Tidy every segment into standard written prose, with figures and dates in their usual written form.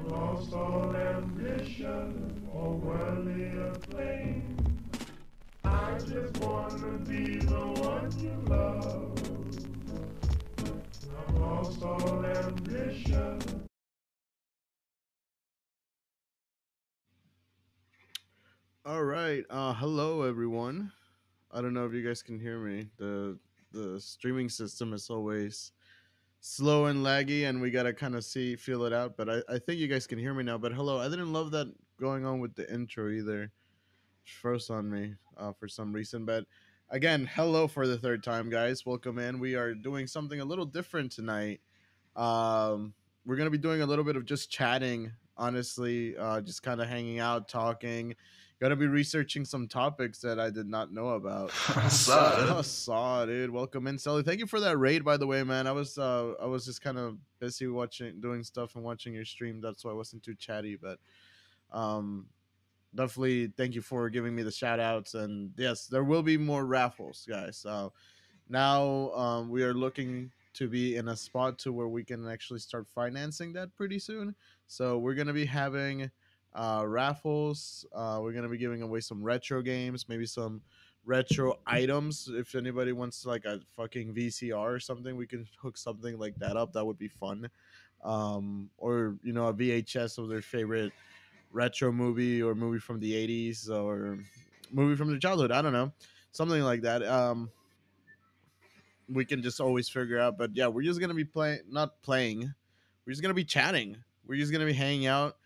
Lost all ambition or worldly acclaim. I just wanna be the one you love. I've lost all ambition. All right. Hello everyone. I don't know if you guys can hear me. The streaming system is always slow and laggy and we gotta kind of see feel it out, but I think you guys can hear me now. But hello, I didn't love that going on with the intro either. It froze on me for some reason. But again, hello for the third time, guys. Welcome in. We are doing something a little different tonight. um, we're gonna be doing a little bit of just chatting, honestly, just kind of hanging out, talking. Gonna be researching some topics that I did not know about. Sad. Saw, dude. Welcome in, Sally. Thank you for that raid, by the way, man. I was just kind of busy watching, doing stuff, and watching your stream. That's why I wasn't too chatty, but um, definitely thank you for giving me the shout outs. And yes, there will be more raffles, guys. Now we are looking to be in a spot to where we can actually start financing that pretty soon. So we're gonna be having raffles. We're gonna be giving away some retro games, maybe some retro items. If anybody wants like a fucking VCR or something, we can hook something like that up. That would be fun. Or a VHS of their favorite retro movie or movie from the 80s or movie from their childhood. I don't know, something like that. We can just always figure out. But yeah, we're just gonna be playing, not playing. We're just gonna be chatting. We're just gonna be hanging out,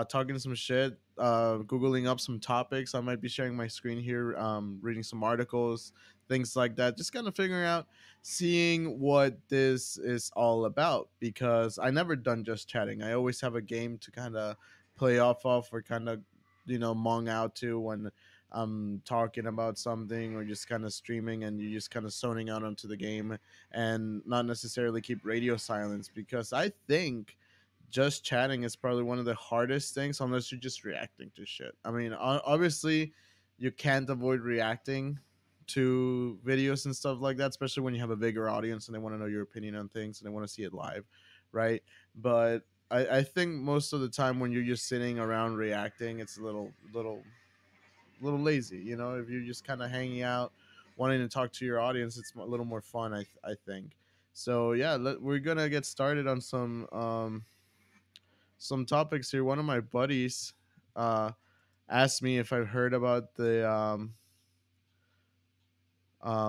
talking some shit, googling up some topics. I might be sharing my screen here, reading some articles, things like that. Just kind of figuring out, seeing what this is all about. Because I never done just chatting. I always have a game to kind of play off of, or kind of mong out to when talking about something, or just kind of streaming and you just kind of zoning out onto the game, and not necessarily keep radio silence. Because I think just chatting is probably one of the hardest things, unless you're just reacting to shit. I mean, obviously you can't avoid reacting to videos and stuff like that, especially when you have a bigger audience and they want to know your opinion on things and they want to see it live, right? But I think most of the time when you're just sitting around reacting, it's a little lazy. If you're just kind of hanging out, wanting to talk to your audience, it's a little more fun. I think. So yeah, we're gonna get started on some topics here. One of my buddies uh, asked me if I've heard about the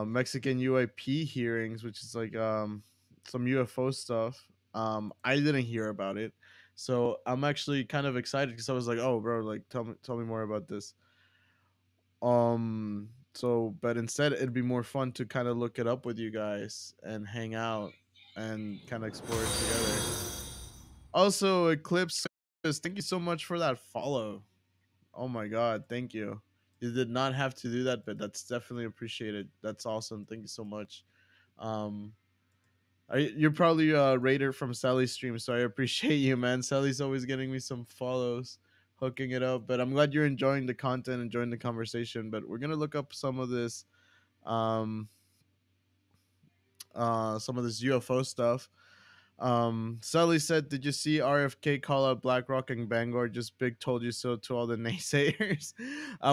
Mexican UAP hearings, which is like some UFO stuff. I didn't hear about it, so I'm actually kind of excited because I was like, "Oh, bro, like tell me more about this." But instead it'd be more fun to kind of look it up with you guys and hang out and kind of explore it together. Also, Eclipse says, thank you so much for that follow. Oh my god, thank you. You did not have to do that, but that's definitely appreciated. That's awesome. Thank you so much. Um you're probably a raider from Sally's stream, so I appreciate you, man. Sally's always getting me some follows, hooking it up. But I'm glad you're enjoying the content, enjoying the conversation. But we're gonna look up um some of this UFO stuff. Sally said, "Did you see RFK call out BlackRock and Bangor? Just big told you so to all the naysayers."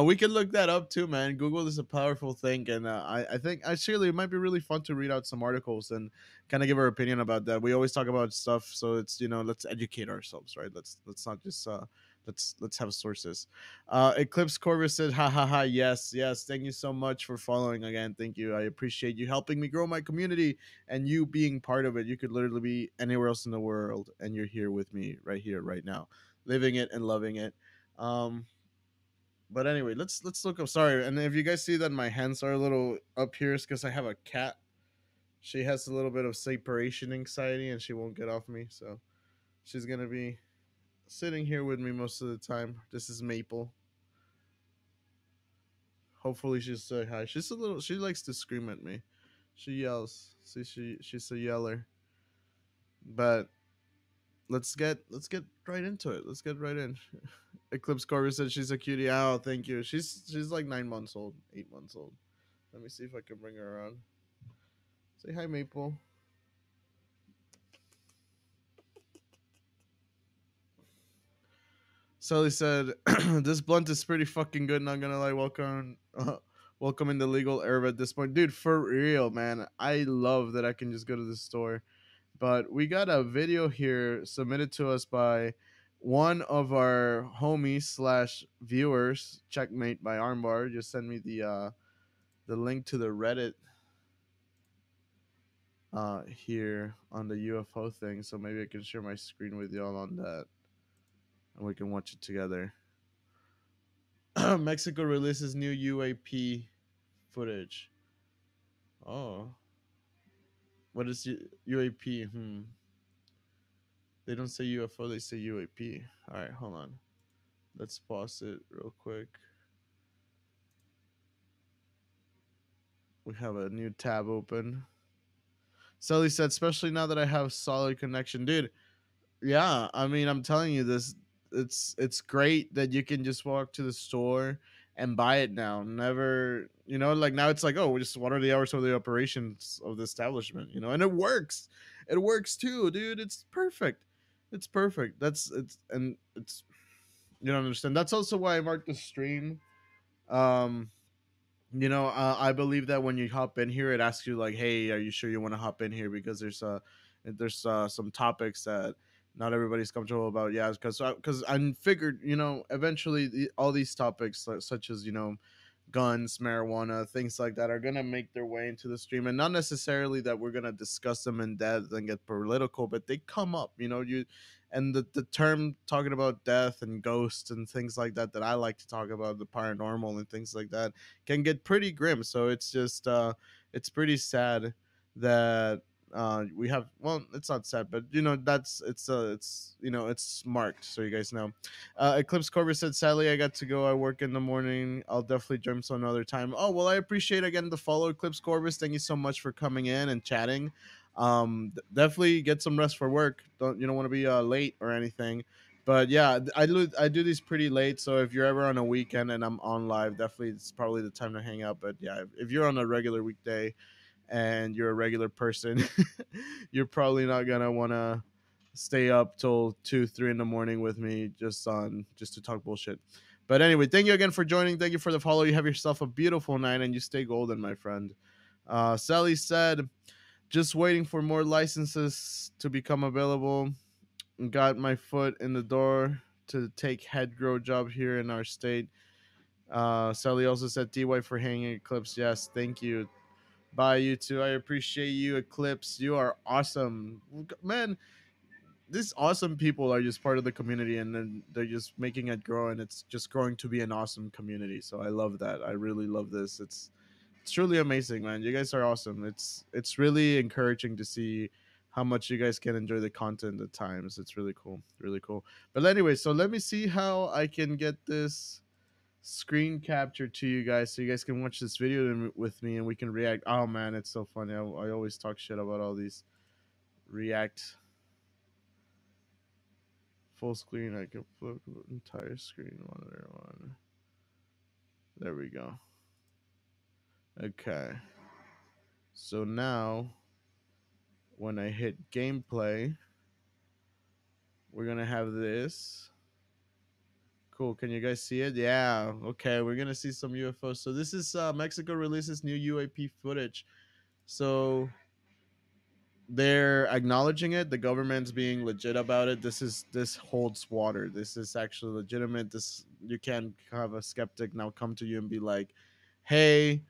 We can look that up too, man. Google is a powerful thing, and I think actually it might be really fun to read out some articles and kind of give our opinion about that. We always talk about stuff, so it's let's educate ourselves, right? Let's not just let's have sources. Eclipse Corvus said, "Ha ha ha! Yes, yes. Thank you so much for following again. Thank you. I appreciate you helping me grow my community and you being part of it. You could literally be anywhere else in the world, and you're here with me right here, right now, living it and loving it." Um, but anyway, let's look up. Sorry, and if you guys see that my hands are a little up here, it's because I have a cat. She has a little bit of separation anxiety, and she won't get off me. So she's gonna be sitting here with me most of the time. This is Maple. Hopefully she'll say hi. She's a little. She likes to scream at me. She yells. See, she's a yeller. But let's get right into it. Let's get right in. Eclipse Corby said she's a cutie. Oh, thank you. She's like 9 months old, 8 months old. Let me see if I can bring her around. Say hi, Maple. Sully said, "This blunt is pretty fucking good. Not gonna lie. Welcome in the legal era at this point, dude. For real, man. I love that I can just go to the store. But we got a video here submitted to us by one of our homies slash viewers, Checkmate by Armbar. Just send me the link to the Reddit here on the UFO thing, so maybe I can share my screen with y'all on that, and we can watch it together." Mexico releases new UAP footage. Oh, what is UAP? They don't say UFO, they say UAP. All right, hold on. Let's pause it real quick. We have a new tab open. Sully said, especially now that I have solid connection, dude. Yeah, I mean, I'm telling you this. It's great that you can just walk to the store and buy it now. Never, like now it's like, oh, just what are the hours of the operations of the establishment, and it works. It works too, dude. It's perfect. It's perfect. It's you don't understand. That's also why I marked the stream. Um, I believe that when you hop in here, it asks you like, "Hey, are you sure you want to hop in here?" Because there's some topics that not everybody's comfortable about. Yeah, because I figured, eventually all these topics such as guns, marijuana, things like that are gonna make their way into the stream, and not necessarily that we're gonna discuss them in depth and get political, but they come up, and the term talking about death and ghosts and things like that I like to talk about, the paranormal and things like that, can get pretty grim. So it's just it's pretty sad that we have, well, it's not sad, but that's it's marked, so you guys know. Eclipse Corvus said, "Sadly, I got to go. I work in the morning. I'll definitely join some another time." Oh, well, I appreciate again the follow, Eclipse Corvus. Thank you so much for coming in and chatting. Definitely get some rest for work. You don't want to be late or anything. But yeah, I do these pretty late. So if you're ever on a weekend and I'm on live, definitely it's probably the time to hang out. But yeah, if you're on a regular weekday and you're a regular person, you're probably not gonna want to stay up till 2 3 in the morning with me just to talk bullshit. But anyway, thank you again for joining. Thank you for the follow. You have yourself a beautiful night and you stay golden, my friend. Sally said, "Just waiting for more licenses to become available. Got my foot in the door to take head grow job here in our state." Sally also said, "DY for hanging Eclipse." Yes, thank you. Bye, you two. I appreciate you, Eclipse. You are awesome, man. These awesome people are just part of the community, and then they're just making it grow, and it's just growing to be an awesome community. So I love that. I really love this. It's truly amazing, man. You guys are awesome. It's really encouraging to see how much you guys can enjoy the content at times. It's really cool, really cool. But anyway, so let me see how I can get this screen capture to you guys so you guys can watch this video with me and we can react. Oh man, it's so funny. I always talk shit about all these react full screen. I can flip entire screen monitor on. There we go. Okay. So now when I hit gameplay, we're gonna have this. Cool. Can you guys see it? Yeah. Okay. We're gonna see some UFOs. So this is Mexico releases new UAP footage. So they're acknowledging it. The government's being legit about it. This holds water. This is actually legitimate. This, you can't have a skeptic now come to you and be like, "Hey,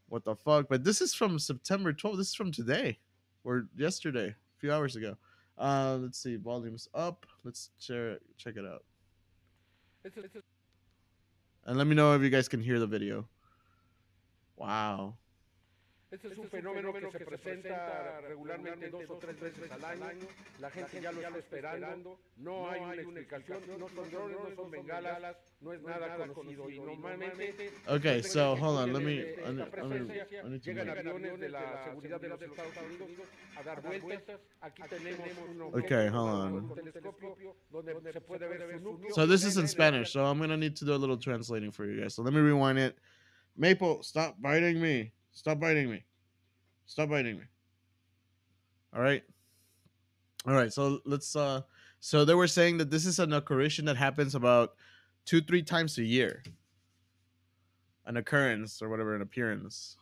what the fuck?" But this is from September 12th. This is from today or yesterday, a few hours ago. Let's see. Volume's up. Let's check it out. And let me know if you guys can hear the video. Wow. Este es un fenómeno que se presenta regularmente 2 o 3 veces al año. La gente ya lo está esperando. No hay una explicación. No son drones, no son bengalas. No es nada conocido. Y normalmente. Okay, so hold on. I need to llegan aviones de la seguridad de los Estados Unidos a dar vueltas. Aquí tenemos uno. Okay, hold on. Telescopio donde se puede ver su núcleo. So this is in Spanish, so I'm gonna need to do a little translating for you guys. So let me rewind it. Maple, stop biting me. Stop biting me. Stop biting me. All right. All right. So let's So they were saying that this is an occurrence that happens about 2-3 times a year. An occurrence or whatever, an appearance.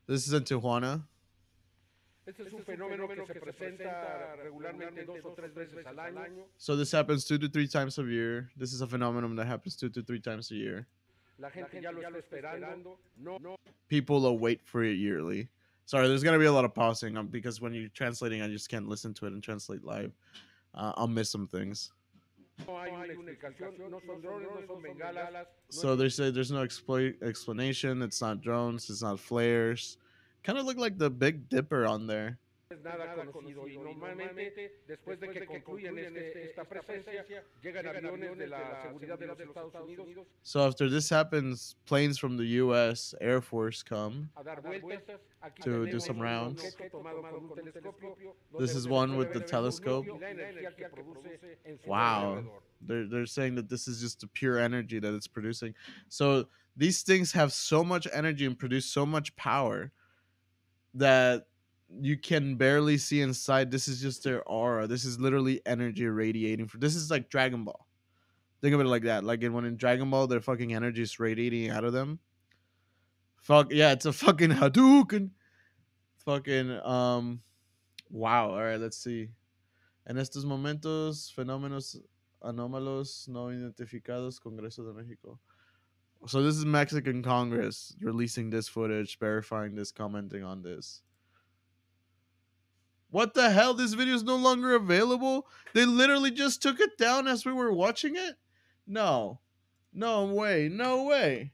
This is in Tijuana. Este es un fenómeno que se presenta regularmente 2 o 3 veces al año. So this happens 2-3 times a year. This is a phenomenon that happens 2-3 times a year. La gente ya lo está esperando. No. People will wait for it yearly. Sorry, there's gonna be a lot of pausing because when you're translating, I just can't listen to it and translate live. I'll miss some things. No hay una explicación. No son drones, no son bengalas. So they say there's no explanation. It's not drones. It's not flares. Kind of look like the Big Dipper on there. No es nada conocido y normalmente después de que concluyen esta presencia llegan aviones de la seguridad de los Estados Unidos So after this happens, planes from the U.S. Air Force come a dar vueltas. Aquí to do tenemos some un rounds. objeto tomado con un telescopio This is one with the telescope. y la energía que produce en su Wow. alrededor. They're saying that this is just the pure energy that it's producing. So these things have so much energy and produce so much power that you can barely see inside. This is just their aura. This is literally energy radiating. This is like Dragon Ball. Think of it like that. Like when in Dragon Ball, their fucking energy is radiating out of them. Fuck yeah, it's a fucking Hadouken. Fucking wow. All right, let's see. En estos momentos, fenómenos anómalos no identificados, Congreso de México. So this is Mexican Congress releasing this footage, verifying this, commenting on this. What the hell? This video is no longer available? They literally just took it down as we were watching it? No. No way. No way.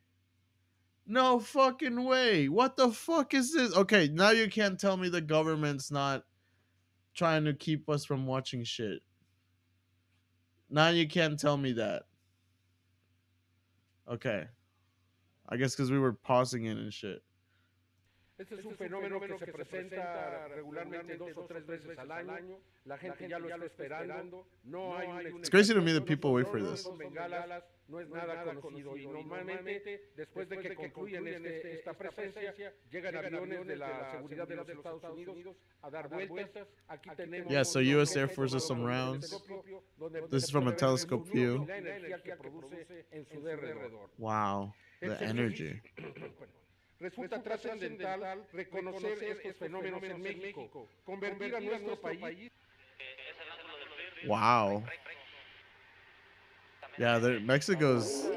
No fucking way. What the fuck is this? Okay, now you can't tell me the government's not trying to keep us from watching shit. Now you can't tell me that. Okay. I guess because we were pausing it and shit. Este es un fenómeno que se presenta regularmente 2 o 3 veces al año. La gente ya lo está esperando. No hay una It's crazy to me that people wait for this. No son bengalas, no es nada conocido y normalmente después de que concluyen esta presencia llegan aviones de la seguridad de los Estados Unidos a dar vueltas. Aquí tenemos Yeah, so U.S. Air Force does some rounds. This is from a telescope view. la energía que produce en su alrededor. Wow, the energy. Resulta trascendental reconocer estos fenómenos en México, convertir a nuestro país. Wow. Yeah, Mexico's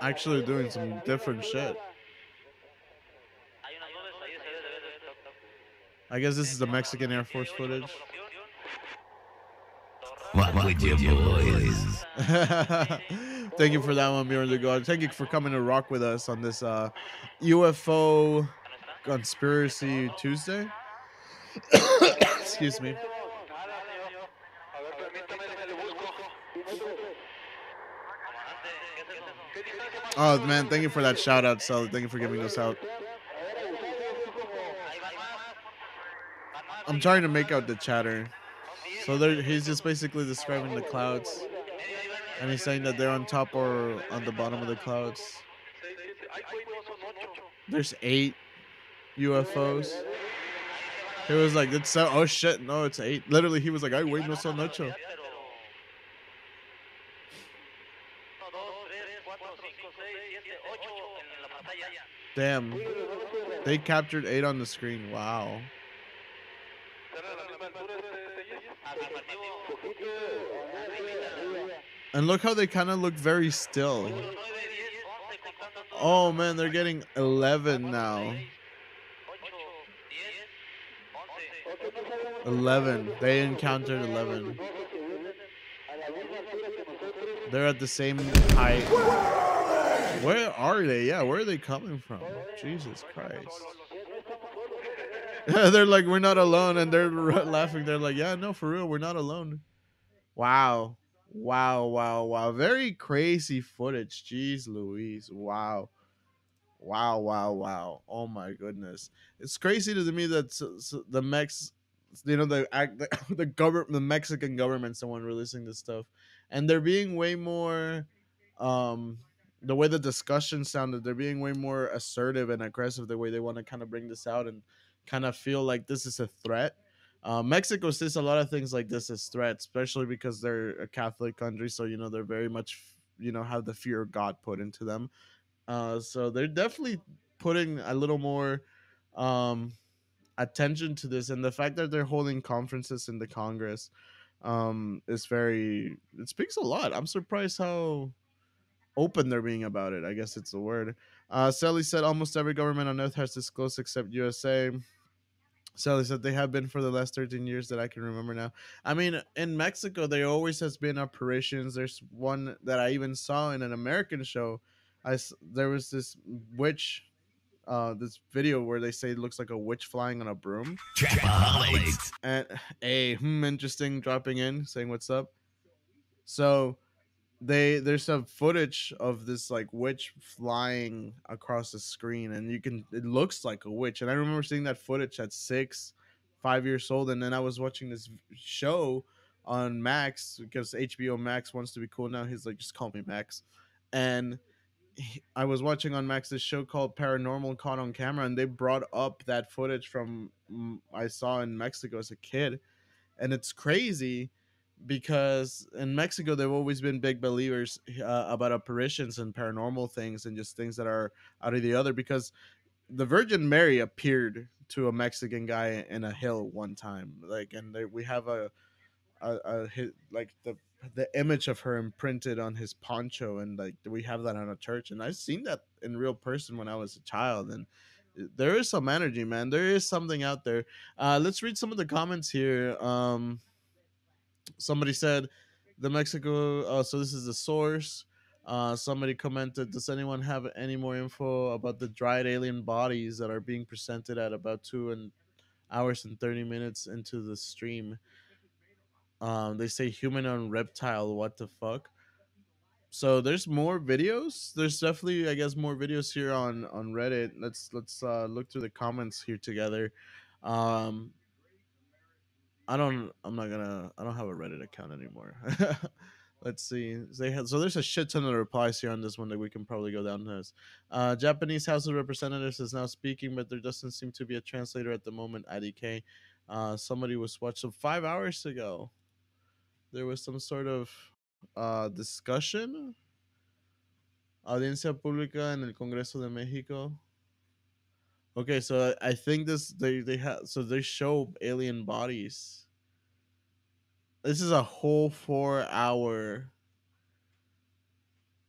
actually doing some different shit. I guess this is the Mexican Air Force footage. What would you boys? Thank you for that one, Bjorn the God. Thank you for coming to rock with us on this UFO Conspiracy Tuesday. Excuse me. Oh man, thank you for that shout out, Sel. Thank you for giving us out. I'm trying to make out the chatter. So he's just basically describing the clouds. And he's saying that they're on top or on the bottom of the clouds. There's 8 UFOs. He was like, it's oh shit, no, it's 8. Literally, he was like, ay, wait, no son 8. Damn. They captured 8 on the screen. Wow. And look how they kind of look very still. Oh man, they're getting 11 now. 11. They encountered 11. They're at the same height. Where are they? Yeah, where are they coming from? Jesus Christ. They're like, we're not alone. And they're laughing. They're like, yeah, no, for real, we're not alone. Wow. Wow, wow, wow. Very crazy footage. Jeez Louise. Wow. Wow, wow, wow. Oh my goodness. It's crazy to me that the the Mexican government's the one releasing this stuff. And they're being way more the way the discussion sounded, they're being way more assertive and aggressive the way they want to kind of bring this out and kind of feel like this is a threat. Mexico sees a lot of things like this as threats, especially because they're a Catholic country, so you know they're very much have the fear of God put into them. So they're definitely putting a little more um, attention to this, and the fact that they're holding conferences in the Congress is very. It speaks a lot. I'm surprised how open they're being about it. I guess it's the word. Sally said almost every government on earth has disclosed except USA. Sally said they have been for the last 13 years that I can remember now. I mean, in Mexico, there always has been apparitions. There's one that I even saw in an American show. There was this witch, this video where they say it looks like a witch flying on a broom. Trapaholics. And interesting, dropping in, saying what's up. So there's some footage of this like witch flying across the screen, and it looks like a witch. And I remember seeing that footage at 5 years old, and then I was watching this show on Max because HBO Max wants to be cool now. He's like, just call me Max. And I was watching on Max this show called Paranormal Caught on Camera, and they brought up that footage from I saw in Mexico as a kid, and it's crazy because in Mexico they've always been big believers about apparitions and paranormal things and just things that are out of the other. Because the Virgin Mary appeared to a Mexican guy in a hill one time, like, and we have like the image of her imprinted on his poncho, and like we have that on a church, and I've seen that in real person when I was a child, and there is some energy, man. There is something out there. Let's read some of the comments here. Somebody said the Mexico. So this is the source. Somebody commented, does anyone have any more info about the dried alien bodies that are being presented at about 2 hours and 30 minutes into the stream? They say human on reptile. What the fuck? So there's more videos. There's definitely, I guess, more videos here on Reddit. Let's look through the comments here together. Um, I don't. I'm not gonna. I don't have a Reddit account anymore. Let's see. So there's a shit ton of replies here on this one that we can probably go down this. Japanese House of Representatives is now speaking, but there doesn't seem to be a translator at the moment. IDK. Somebody was watched. So 5 hours ago, there was some sort of discussion. Audiencia pública en el Congreso de México. Okay, so I think they have, so they show alien bodies. This is a whole 4 hour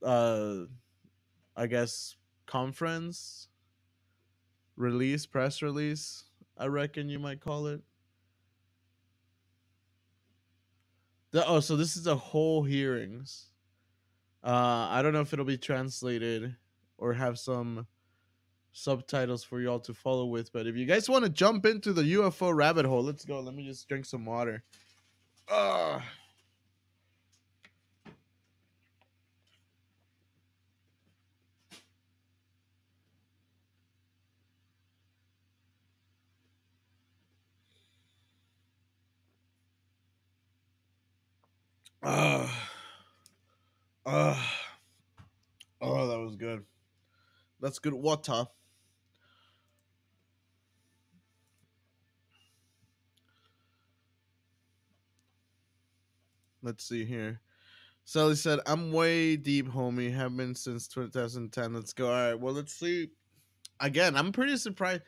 I guess conference press release, I reckon you might call it. So this is the whole hearings. I don't know if it'll be translated or have some subtitles for y'all to follow with, but if you guys want to jump into the UFO rabbit hole, let's go. Let me just drink some water. Ugh. Oh, that was good. That's good water. Let's see here. Sally said, I'm way deep, homie. Have been since 2010. Let's go. All right. Well, let's see. Again, I'm pretty surprised.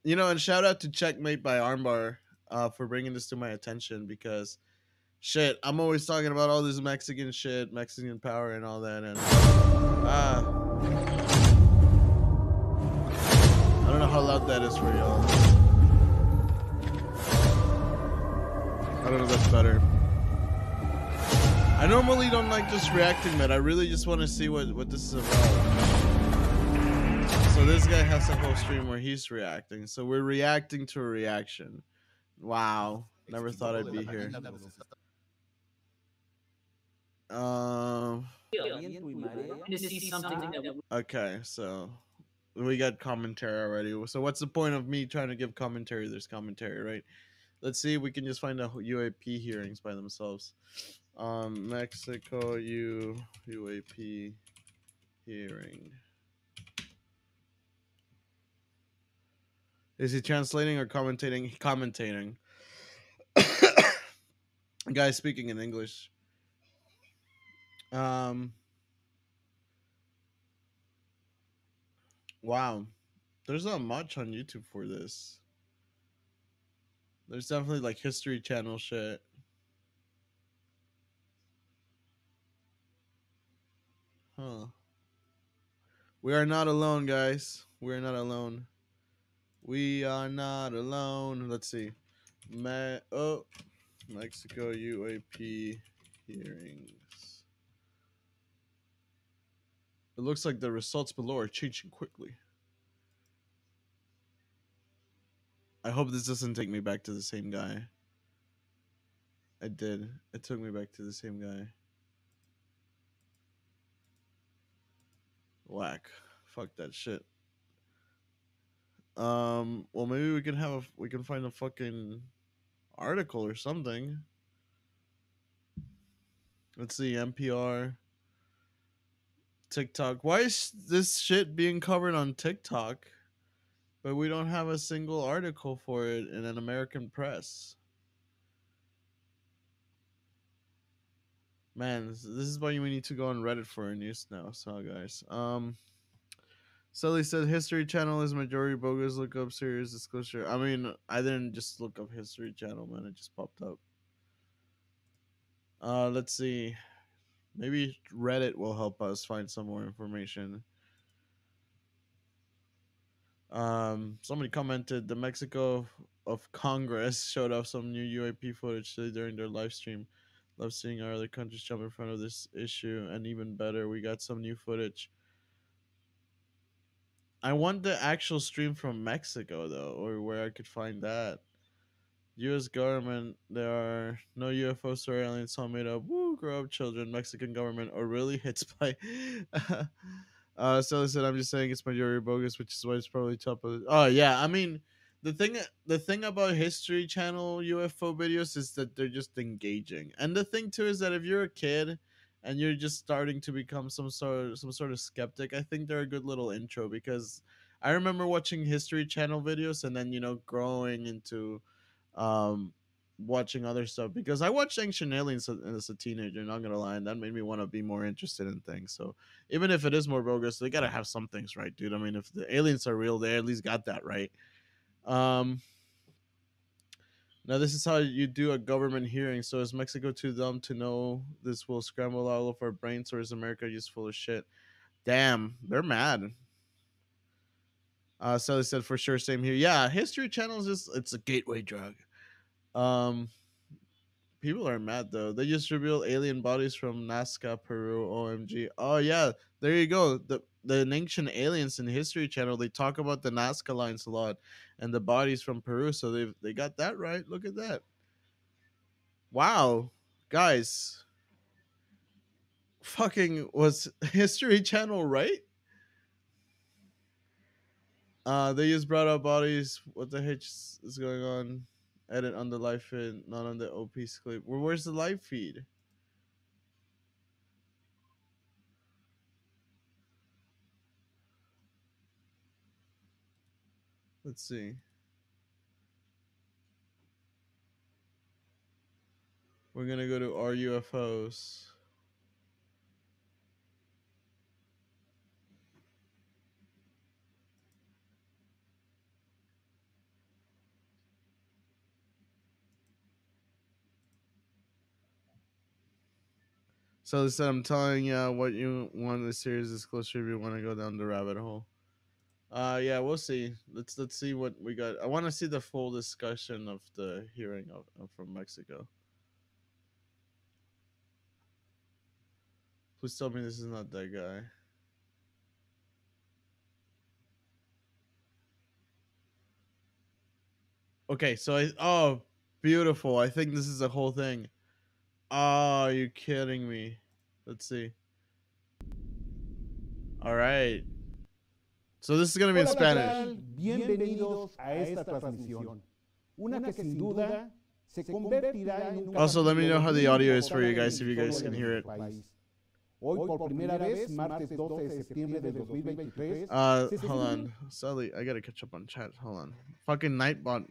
And shout out to Checkmate by Armbar for bringing this to my attention, because shit, I'm always talking about all this Mexican shit, Mexican power and all that, and I don't know how loud that is for y'all. I don't know if that's better. I normally don't like just reacting, but I really just want to see what this is about. So this guy has a whole stream where he's reacting. So we're reacting to a reaction. Wow. Never thought I'd be here. Okay, so we got commentary already. So what's the point of me trying to give commentary? There's commentary, right? Let's see if we can just find the UAP hearings by themselves. Mexico UAP hearing. Is he translating or commentating? Commentating. Guy speaking in English. Wow. There's not much on YouTube for this. There's definitely like History Channel shit. Huh. We are not alone, guys. We are not alone. We are not alone. Let's see. Mexico UAP hearings. It looks like the results below are changing quickly. I hope this doesn't take me back to the same guy. It did. It took me back to the same guy. Whack. Fuck that shit. Well, maybe we can find a fucking article or something. Let's see, NPR, TikTok. Why is this shit being covered on TikTok, but we don't have a single article for it in an American press? Man, this is why we need to go on Reddit for our news now. So, guys, Sully said History Channel is majority bogus. Look up serious disclosure. I mean, I didn't just look up History Channel, man. It just popped up. Let's see. Maybe Reddit will help us find some more information. Somebody commented the Mexico of Congress showed off some new UAP footage today during their live stream. Love seeing our other countries jump in front of this issue, and even better, we got some new footage. I want the actual stream from Mexico though, or where I could find that. U.S. government, there are no UFOs or aliens all made up. Woo, grow up, children. Mexican government, or really hits by. So listen, I'm just saying it's majority bogus, which is why it's probably top of. Oh yeah, I mean, the thing about History Channel UFO videos is that they're just engaging, and the thing too is that if you're a kid and you're just starting to become some sort of skeptic, I think they're a good little intro because I remember watching History Channel videos and then growing into um watching other stuff because I watched Ancient Aliens as a teenager, not gonna lie, and that made me want to be more interested in things. So even if it is more bogus, they gotta have some things right, dude. I mean, if the aliens are real, they at least got that right. um Now this is how you do a government hearing. So is Mexico too dumb to know this will scramble all of our brains, or is America just full of shit? Damn, they're mad. Sally said for sure, same here. Yeah, History Channel is just, it's a gateway drug. um People are mad though. They just revealed alien bodies from Nazca, Peru. OMG. Oh yeah, there you go. The ancient aliens in History Channel. They talk about the Nazca lines a lot, and the bodies from Peru. So they got that right. Look at that. Wow, guys, fucking was History Channel right? They just brought up bodies. What the heck is going on? Edit on the live feed, not on the OP's clip. Where's the live feed? Let's see. We're gonna go to our UFOs. So instead, I'm telling you what you want in the series disclosure if you want to go down the rabbit hole. Yeah, we'll see. Let's see what we got. I want to see the full discussion of the hearing of from Mexico. Please tell me this is not that guy. Okay, so oh, beautiful. I think this is the whole thing. Oh, you're kidding me. Let's see. All right. So this is going to be in Spanish. Bienvenidos a esta transmisión. Una que sin duda se convertirá en un Also, let me know how the audio is for you guys if you guys can hear it. Hoy por primera vez, martes 12 de septiembre de 2023. Hold on. Sully, I gotta catch up on chat. Hold on. Fucking Nightbot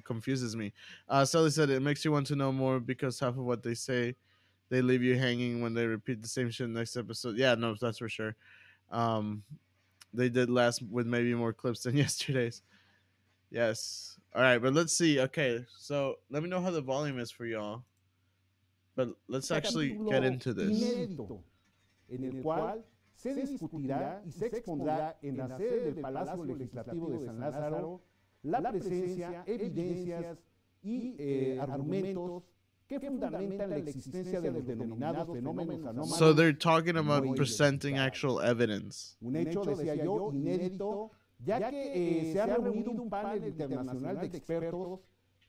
confuses me. Sully said it makes you want to know more because half of what they say, they leave you hanging when they repeat the same shit next episode. Yeah, no, that's for sure. They did last with maybe more clips than yesterday's. Yes. All right, but let's see. Okay, so let me know how the volume is for y'all. But let's actually get into this. Inédito, en el cual se discutirá y se expondrá en la sede del Palacio Legislativo de San Lázaro la presencia, evidencias y argumentos que fundamentan la existencia de los denominados fenómenos anómalos. So they're talking about presenting actual evidence. Un hecho, decía yo, inédito, ya que se ha reunido un panel internacional de expertos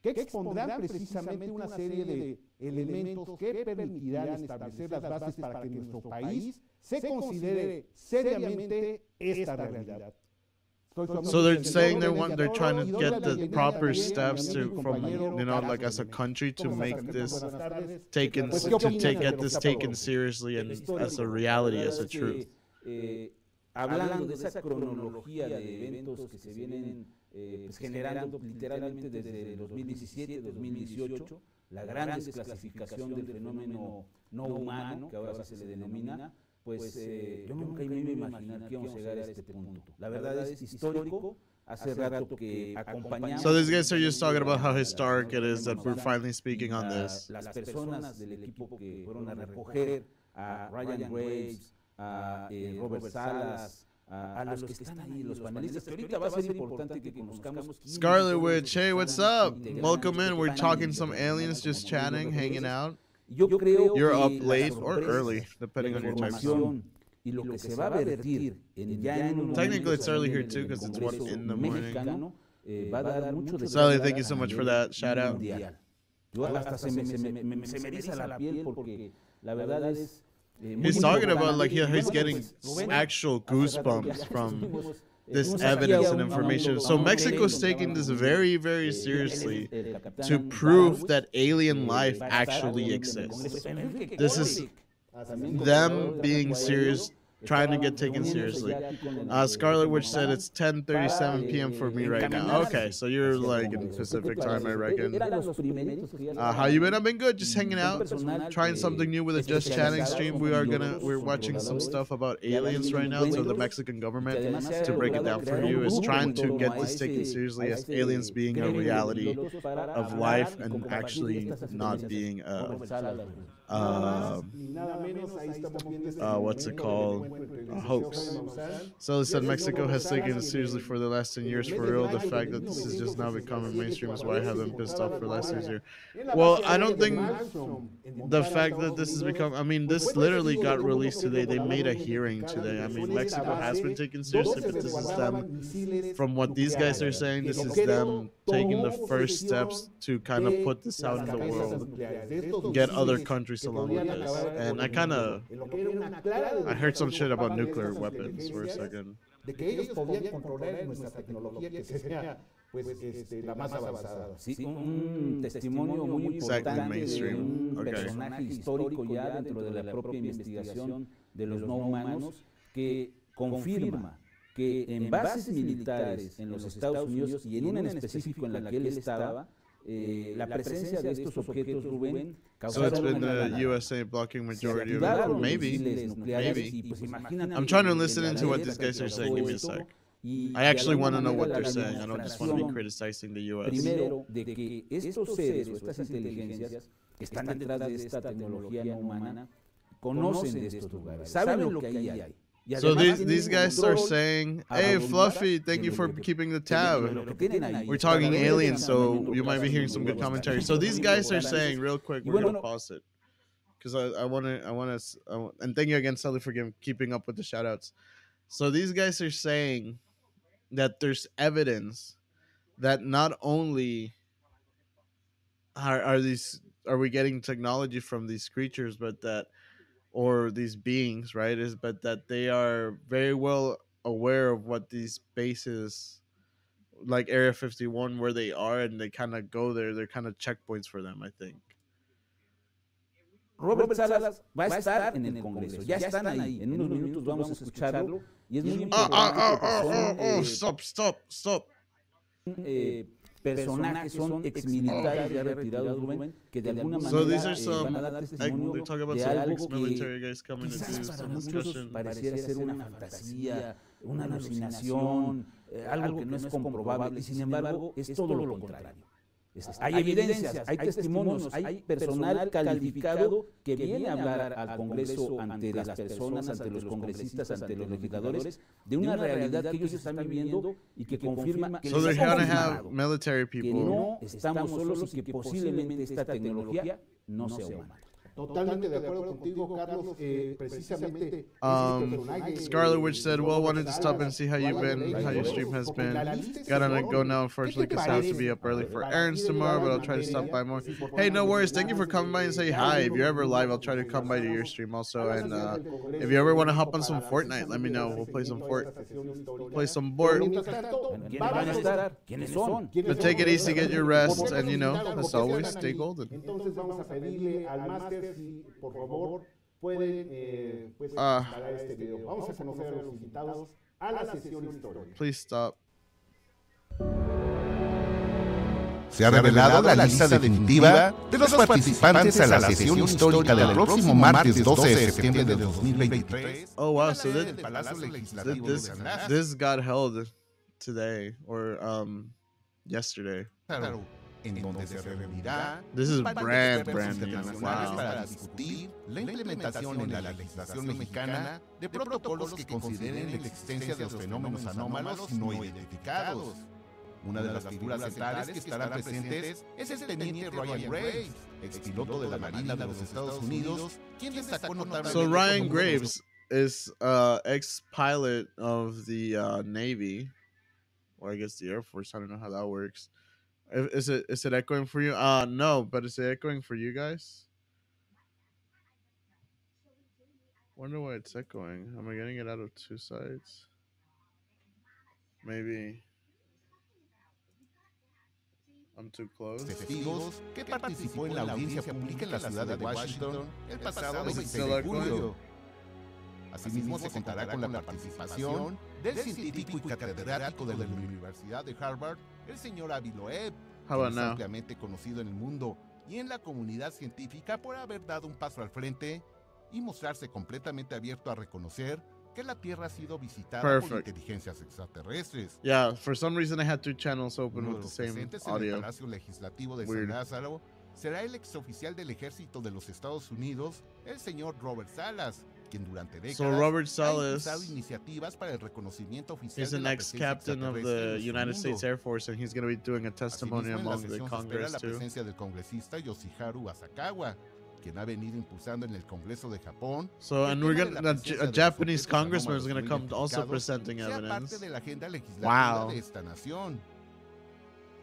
que expondrán precisamente una serie de elementos que permitirán establecer las bases para que en nuestro país se considere seriamente esta realidad. So they're saying they're trying to get the proper steps to from like as a country to make this taken get this taken seriously and as a reality, as a truth. Hablando de esa cronología de eventos que se vienen pues generando literalmente desde 2017, 2018, la gran desclasificación del fenómeno no humano, que ahora se le denomina, pues yo nunca me iba a imaginar que íbamos a llegar a este punto. La verdad es histórico. Hace rato que acompañamos. So these guys are just talking about how historic it is that we're finally speaking on this. Las personas del equipo que fueron a recoger a Ryan Graves, a Robert Salas, a los que están ahí, los panelistas, que ahorita va a ser importante que conozcamos. Scarlet Witch, hey, what's up? Welcome in. We're talking some aliens, just chatting, hanging out. You're up late or early, depending on your time zone. Y lo que se va a vertir en technically it's early here too because it's 1 in the morning. Va a dar mucho de Sally, thank you so much for that shout out. Yo hasta se me eriza la piel porque la verdad es he's talking about like he's getting actual goosebumps from this evidence and information. So Mexico's taking this very, very seriously to prove that alien life actually exists. This is them being serious, trying to get taken seriously. Scarlet Witch said it's 10:37 p.m. for me right now. Okay, so you're like in Pacific time, I reckon. How you been? I've been good, just hanging out, trying something new with a Just Chatting stream. We're watching some stuff about aliens right now. So the Mexican government, to break it down for you, is trying to get this taken seriously as aliens being a reality of life and actually not being what's it called? A hoax. So they said Mexico has taken it seriously for the last 10 years. For real, the fact that this is just now becoming mainstream is why I have been pissed off for the last 6 years. Well, I don't think the fact that this has become, I mean, this literally got released today. They made a hearing today. I mean, Mexico has been taken seriously, but this is them, from what these guys are saying, this is them taking the first steps to kind of put this out in the world, get other countries along with this. And I heard some shit about nuclear weapons for a second. De que ellos podían controlar nuestra tecnología, que sería pues la más avanzada. Sí, un testimonio muy importante de un personaje histórico ya dentro de la propia investigación de los no humanos que confirma que en bases militares en los Estados Unidos y en una en específico en la que él estaba, la presencia de estos objetos, Rubén, so it's been the USA blocking majority of it. Maybe. I'm trying to listen into what these guys are saying. Give me a sec. I actually want to know what they're saying. I don't just want to be criticizing the US. Primero, de que estos seres o estas inteligencias que están detrás de esta tecnología no humana conocen de estos lugares, saben lo que ahí hay. So these guys are saying, hey, Fluffy, thank you for keeping the tab. We're talking aliens, so you might be hearing some good commentary. So these guys are saying, real quick, we're going to pause it. Because I want to, and thank you again, Sully, for keeping up with the shout-outs. So these guys are saying that there's evidence that not only are we getting technology from these creatures, but that, or these beings, right, but that they are very well aware of what these bases, like Area 51, where they are, and they kind of go there. They're kind of checkpoints for them, I think. Robert Salas va a estar en el Congreso, ya están ahí, en unos minutos vamos a escucharlo, y es muy importante Stop. personajes, son exmilitares ya retirados, Rubén, que de alguna So these manera are some, van a dar testimonio they talk about de some algo ex-military que guys coming to do quizás para some muchos discussion. pareciera ser una fantasía, una alucinación, algo que no es comprobable, y sin embargo es todo lo contrario. Hay evidencias, hay testimonios, hay personal calificado que viene a hablar al Congreso ante las personas, ante los congresistas, ante los legisladores, de una realidad que ellos están viviendo y que confirma que So they're les ha gonna have confirmado military que people. no estamos solos y que posiblemente esta tecnología no sea humana. Totalmente de acuerdo contigo, Carlos. Precisamente este personaje, Scarlet Witch said, well, wanted to stop and Salas, see how you've been, how your stream has been. Gotta go now, unfortunately, because I have to be up early for errands tomorrow, but I'll try to stop by more. Hey, no worries. Thank you for coming by and say hi. If you're ever live, I'll try to come by to your stream also. And if you ever want to hop on some Fortnite, let me know. We'll play some play some board. ¿Quiénes van a estar? ¿Quiénes son? But take it easy, get your rest, and as always, stay golden. Entonces vamos a pedirle al máster si, por favor, pueden parar este video. Vamos a conocer a los invitados a la sesión histórica. Please stop. Se ha revelado la lista definitiva de los participantes a la sesión histórica del próximo martes 12 de septiembre de 2023. Oh wow, so en el Palacio Legislativo de San Blas. this got held today or yesterday. Claro, en donde se reunirá This is un panel de brand expertos new. internacionales Wow. para discutir la implementación en la legislación mexicana de protocolos que consideren la existencia de los fenómenos anómalos no identificados. Una de las figuras centrales que estarán presentes es el teniente Ryan Graves, expiloto de la Marina de los Estados Unidos, quien destacó notablemente So Ryan como uno de los Graves is ex-pilot of the Navy, or I guess the Air Force. I don't know how that works. Is it echoing for you? No, but is it echoing for you guys? Wonder why it's echoing. Am I getting it out of two sides? Maybe I'm too close. testigos que participó en la audiencia pública en la ciudad de Washington el pasado 26 Still de echoing? julio. Asimismo, se contará con la participación del científico y catedrático de la Universidad de Harvard, el señor Avi Loeb, How quien about es now? ampliamente conocido en el mundo y en la comunidad científica por haber dado un paso al frente y mostrarse completamente abierto a reconocer que la Tierra ha sido visitada por Perfect. inteligencias extraterrestres. Yeah, for some reason I had two channels open Uno de with the los same presentes en el audio. Palacio Legislativo de Weird. San Lázaro será el exoficial del Ejército de los Estados Unidos, el señor Robert Salas, quien durante décadas So Robert ha Salas impulsado iniciativas para el reconocimiento oficial He's de an la presencia ex-captain of extraterrestre en the nuestro United States mundo. Air Force, and he's going to be doing a testimony Asimismo, en la among the sesión se espera Congress la too. presencia del congresista Yoshiharu Asakawa, quien ha venido impulsando en el Congreso de Japón. So, que and el we're tema de gonna la presencia a de los Japanese objetos congressman is anómalos going to no come also identificados presenting sea parte evidence. de la agenda legislativa Wow. de esta nación.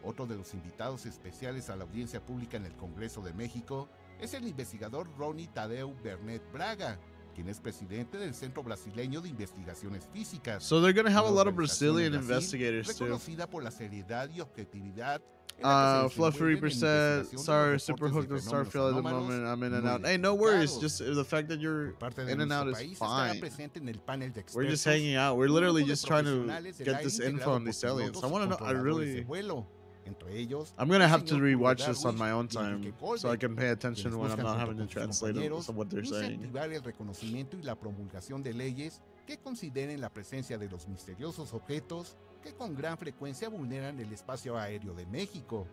Otro de los invitados especiales a la audiencia pública en el Congreso de México es el investigador Ronnie Tadeu Bernet Braga, quien es presidente del Centro Brasileño de Investigaciones Físicas. So they're going to have a una lot of organización Brazilian en Brasil investigators too. reconocida por la seriedad y objetividad en la que se Fluffy desenvuelven en Reaper investigación de sorry, los super reportes hooked de on fenómenos Starfield at the anómalos moment. I'm in and no out. Hey, no worries. identificados. Just the fact that you're Por parte de in and nuestro out is país estará fine. presente en el panel de We're just expertos hanging out. We're un literally grupo de just trying to profesionales del get aire this integrado info on por these aliens. pilotos I want to y know. I controladores de really. vuelo. Entre ellos, I'm gonna el have to señor rewatch Hugo this on my own Darwish y Enrique time so I Colbert, can pay attention quienes when I'm buscan not junto having to con sus translate compañeros what they're saying. incentivar el reconocimiento y la promulgación de leyes que consideren la presencia de los misteriosos objetos que con gran frecuencia vulneran el espacio aéreo de México.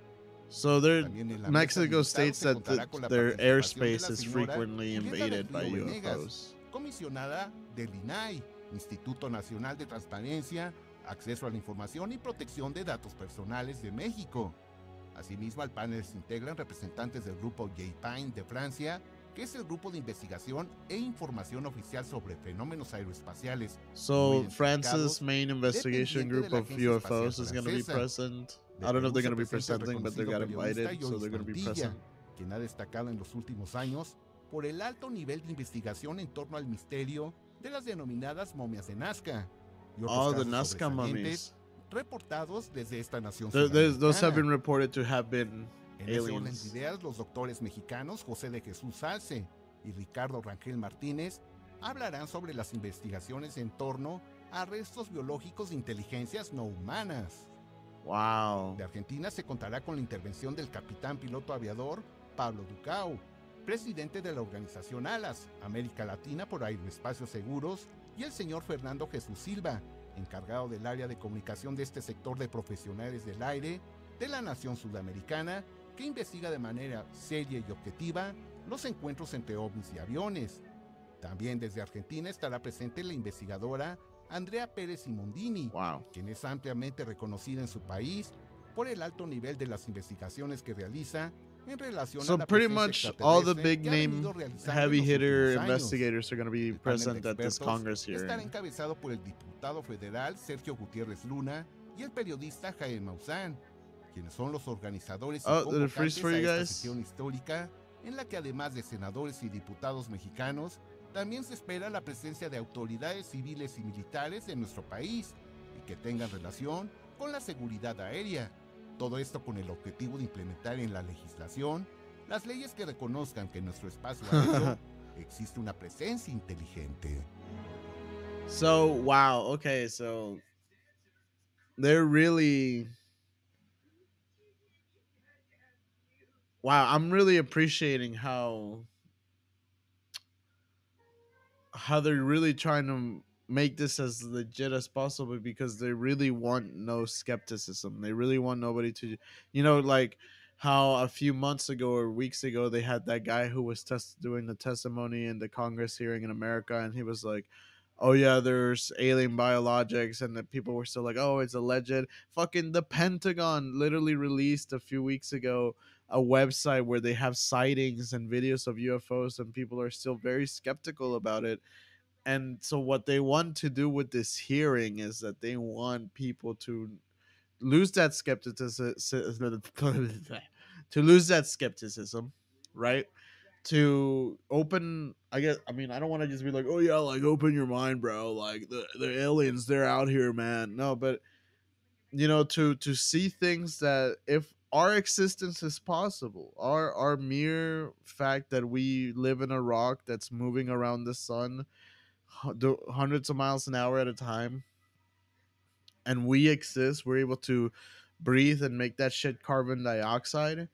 So they're También en la mesa de Mexico invitados states se that contará con la their participación de airspace la is señora frequently Julieta invaded del by Río Venegas, UFOs. comisionada del INAI, Instituto Nacional de Transparencia, Acceso a la Información y Protección de Datos Personales de México. Asimismo, al panel se integran representantes del grupo J-Pine de Francia, que es el grupo de investigación e información oficial sobre fenómenos aeroespaciales. So France's main investigation dependiente de group la of Agencia UFOs Espacial is going to be Francesa. present. De I don't know if they're Perú going to be se presenta el presenting, but they got reconocido invited, periodista so they're going to be Yoris Mantilla, present. quien ha destacado en los últimos años por el alto nivel de investigación en torno al misterio de las denominadas momias de Nazca y otros All the casos Nazca sobresalientes mummies. reportados desde esta nación Those have been sudamericana. reported to have been En ese orden de aliens. ideas, los doctores mexicanos José de Jesús Salce, y Ricardo Rangel Martínez hablarán sobre las investigaciones en torno a restos biológicos de inteligencias no humanas. Wow. De Argentina se contará con la intervención del capitán piloto aviador Pablo Ducau, presidente de la organización ALAS, América Latina por Aeroespacios Seguros, y el señor Fernando Jesús Silva, encargado del área de comunicación de este sector de profesionales del aire de la nación sudamericana, que investiga de manera seria y objetiva los encuentros entre ovnis y aviones. También desde Argentina estará presente la investigadora Andrea Pérez Simondini, quien es ampliamente reconocida en su país por el alto nivel de las investigaciones que realiza en relación a la pretty presencia much all the extraterrestre big que ha venido name realizando heavy en los hitter últimos años. investigators are going to be El panel de present at this expertos Congress estará hearing. encabezado por el diputado federal Sergio Gutiérrez Luna y el periodista Jaime Maussan, quienes son los organizadores y Oh, did it convocantes freeze for a you esta guys? sesión histórica, en la que además de senadores y diputados mexicanos, también se espera la presencia de autoridades civiles y militares de nuestro país y que tengan relación con la seguridad aérea. Todo esto con el objetivo de implementar en la legislación las leyes que reconozcan que en nuestro espacio aéreo existe una presencia inteligente. So, wow. Okay, so they're really wow, I'm really appreciating how they're really trying to make this as legit as possible because they really want no skepticism. They really want nobody to, like how a few months ago or weeks ago they had that guy who was doing the testimony in the Congress hearing in America, and he was like, oh yeah, there's alien biologics, and the people were still like, oh, it's alleged. Fucking the Pentagon literally released a few weeks ago a website where they have sightings and videos of UFOs, and people are still very skeptical about it. And so what they want to do with this hearing is that they want people to lose that skepticism right? To open, I don't want to just be like, oh yeah, like open your mind, bro, like the aliens, they're out here, man. No, but to see things that if our existence is possible, our mere fact that we live in a rock that's moving around the sun hundreds of miles an hour at a time, and we exist, we're able to breathe and make that shit carbon dioxide,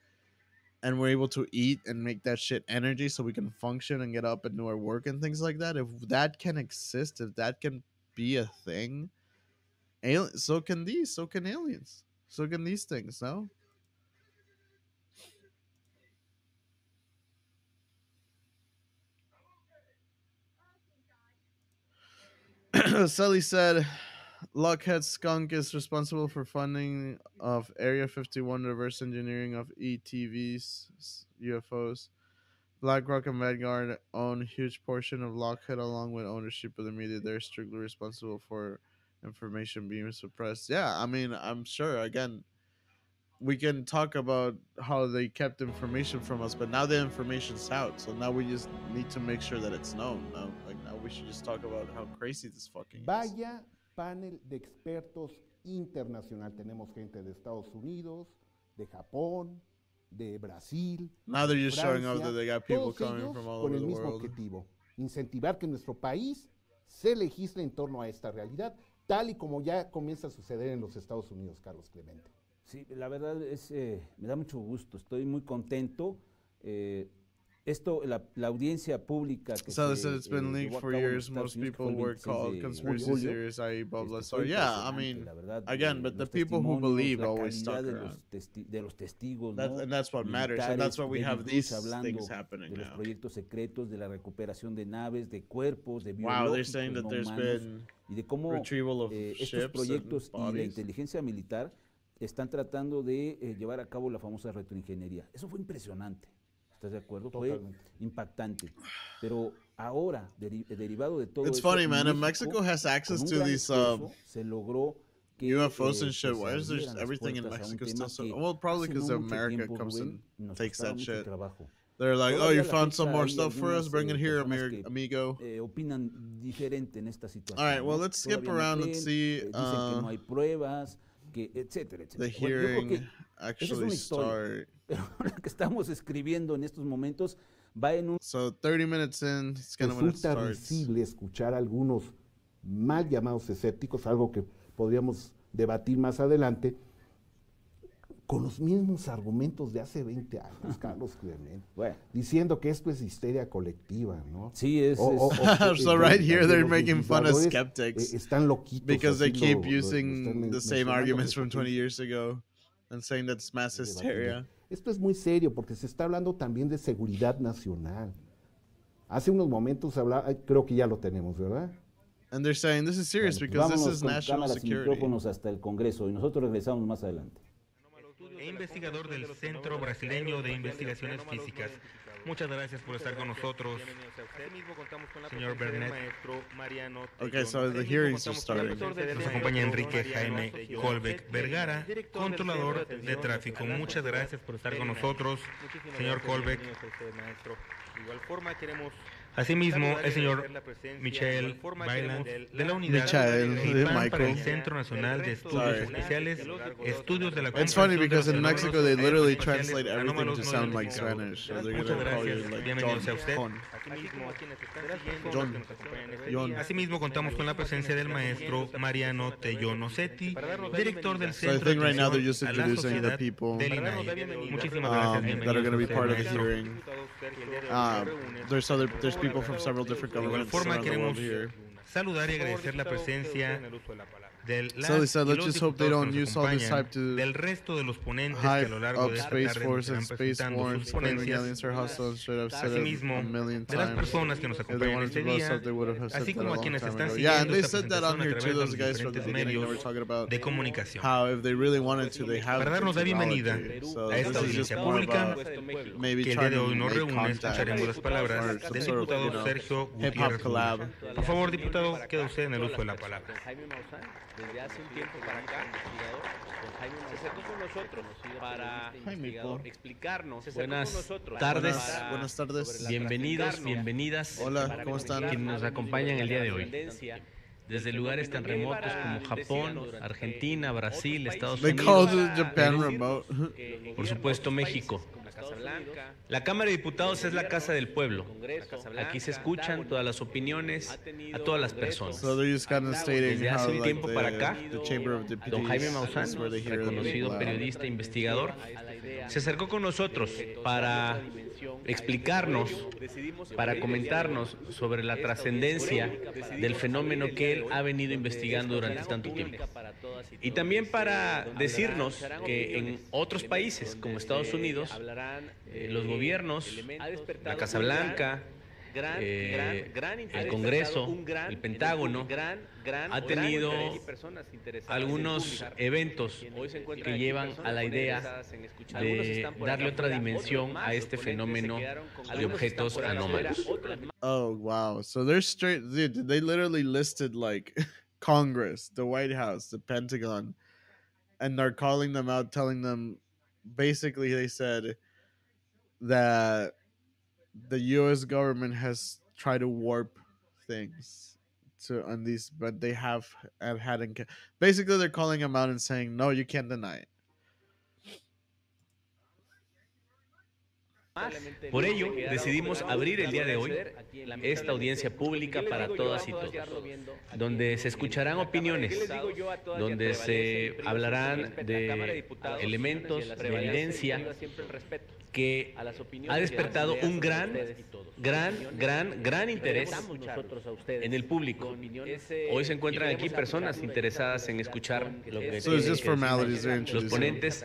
and we're able to eat and make that shit energy so we can function and get up and do our work and things like that. If that can exist, if that can be a thing, so can aliens, so can these things, no? Sully said Lockheed Skunk is responsible for funding of Area 51 reverse engineering of ETVs, UFOs. BlackRock and Vanguard own a huge portion of Lockheed along with ownership of the media. They're strictly responsible for information being suppressed. Yeah, I'm sure, again, we can talk about how they kept information from us, but now the information's out, so now we just need to make sure that it's known. No, like now we should just talk about how crazy this fucking is. Vaya panel de expertos internacional. Tenemos gente de Estados Unidos, de Japón, de Brasil. Now they're just Francia, showing up that they got people todos coming ellos from all con over el the mismo world. objetivo: incentivar que nuestro país se legisle en torno a esta realidad, tal y como ya comienza a suceder en los Estados Unidos, Carlos Clemente. Sí, la verdad es, me da mucho gusto, estoy muy contento. La audiencia pública que So they said it's been leaked llevó a for cabo en years. los Most Estados Unidos, que people fue el were 26 called de conspiracy julio, theorists, i.e. Bob fue Lazar. Yeah, I impresionante, mean, la verdad, again, but the los people who testimonios, believe la always calidad talk de around. de los testigos, ¿no? And that's what matters, and that's why we Militares, have David these Bush hablando things happening de los now. proyectos secretos, de la recuperación de naves, de cuerpos, de Wow, they're biológicos saying that no there's humanos, been y de cómo retrieval of estos ships and proyectos y la bodies. inteligencia militar están tratando de llevar a cabo la famosa retroingeniería. Eso fue impresionante, ¿estás de acuerdo? Totalmente. Fue impactante. Pero ahora, derivado de todo It's eso, funny, man. And Mexico has access con un to gran these esfuerzo, se logró que, UFOs and shit. pues, Why is there abrieran las everything in puertas a un Mexico tema still so? que Well, probably hace because no mucho America tiempo, comes Rubén, and nos takes costaba that mucho shit. trabajo. They're like, oh, Todavía you a la found some fecha more hay stuff for us? algunas, Bring it here, personas que, amigo. Opinan diferente en esta situación. All right, well, ¿no? let's skip Todavía no around creen, and see dicen que no hay pruebas, que etcétera, the etcétera. Bueno, yo creo hearing que esa es actually una historia, start. pero la que estamos escribiendo en estos momentos va en un... So 30 minutes in, it's kind of when it Resulta starts. risible escuchar a algunos mal llamados escépticos, algo que podríamos debatir más adelante, con los mismos argumentos de hace 20 años, Carlos Clemente, Bueno, diciendo que esto es histeria colectiva, ¿no? sí, es... So right here they're making fun of legisladores, skeptics están loquitos. because they así keep lo using están the same mencionando, arguments porque from 20 years ago and saying that's mass hysteria. Esto es muy serio porque se está hablando también de seguridad nacional. Hace unos momentos hablaba, creo que ya lo tenemos, ¿verdad? And they're saying this is serious because this vámonos is con national cámaras y security. micrófonos hasta el Congreso y nosotros regresamos más adelante. E investigador del Centro Brasileño de Investigaciones Físicas. Muchas gracias por estar con nosotros, señor Bernet. Okay, so the hearings are starting. Nos acompaña Enrique Jaime Colbeck Vergara, controlador de tráfico. Muchas gracias por estar con nosotros, señor Colbeck. Asimismo, el señor Michael Bailand, de la unidad Michael, CEIPAN para el Michael. Centro Nacional de Estudios Sorry. Especiales, Estudios de la It's funny Comprensión because de in los Mexico fenómenos they literally espaciales translate everything anómalos to no sound like identificados. Spanish. So they're Muchas gonna call you gracias, like bienvenido sea usted. John. Asimismo, contamos con la presencia del maestro Mariano Tellonosetti, director del So I Centro think de right now they're Atención just a la introducing the Sociedad people del INAI. Muchísimas gracias, that are going to be bienvenido part of the sea usted, hearing. There's people from several different De igual governments forma, around the world queremos here. saludar y agradecer la presencia del So they said, y let's los just hope they diputados don't que nos use all this acompañan, hype to del resto de los ponentes que a hype lo largo up de esta Space tarde Force nos and estarán Space presentando Wars, sus claiming ponencias. aliens are hostile, straight up said it Asimismo, a million de las times. personas que nos If they acompañan wanted este to blow us día, up, they would have said así that a como a long quienes time están ago. Yeah, and siguiendo they esta said that on presentación a here too, través de those los guys from the diferentes beginning, they were medios talking about de comunicación. how if they really wanted to, they have Para darnos la bienvenida technology. So a esta this is just audiencia more pública, about maybe que el día trying de to hoy nos make reúne, contact escucharemos las or palabras some del sort of, diputado Sergio hip-hop Gutiérrez collab. Luna. Por favor, diputado, queda usted en el uso de la palabra. Jaime Maussan, desde hace un tiempo para acá, investigador, don Jaime Maussan, se acercó con nosotros para explicarnos. Buenas tardes, Buenas tardes. bienvenidos, bienvenidas. Hola, ¿cómo están? Quienes nos acompañan el día de hoy. Desde lugares tan remotos como Japón, Argentina, Brasil, Estados They called Unidos, it Japan remote. por supuesto México. La Cámara de Diputados es la casa del pueblo. Aquí se escuchan todas las opiniones a todas las personas. So they're just kind of stating Desde hace how un like tiempo para acá, the Chamber of Deputies Don Jaime is Maussan, where they hear the reconocido loud. periodista e investigador, se acercó con nosotros para explicarnos, para comentarnos sobre la trascendencia del fenómeno que él ha venido investigando durante tanto tiempo. Y también para decirnos que en otros países como Estados Unidos, los gobiernos, la Casa Blanca, el Congreso, el Pentágono, ha tenido algunos eventos que llevan a la idea de darle otra dimensión a este fenómeno de objetos anómalos. Oh wow! So they're straight. Dude, they literally listed like Congress, the White House, the Pentagon, and they're calling them out, telling them basically they said that the U.S. government has tried to warp things to on these, but they have had. Basically, they're calling them out and saying, "No, you can't deny it." Por ello, decidimos abrir el día de hoy esta audiencia pública para todas y todos, donde se escucharán opiniones, donde se hablarán de elementos, de evidencia que ha despertado un gran interés en el público. Hoy se encuentran aquí personas interesadas en escuchar lo que So it's tienen just que formalities they're decir los introducing. ponentes.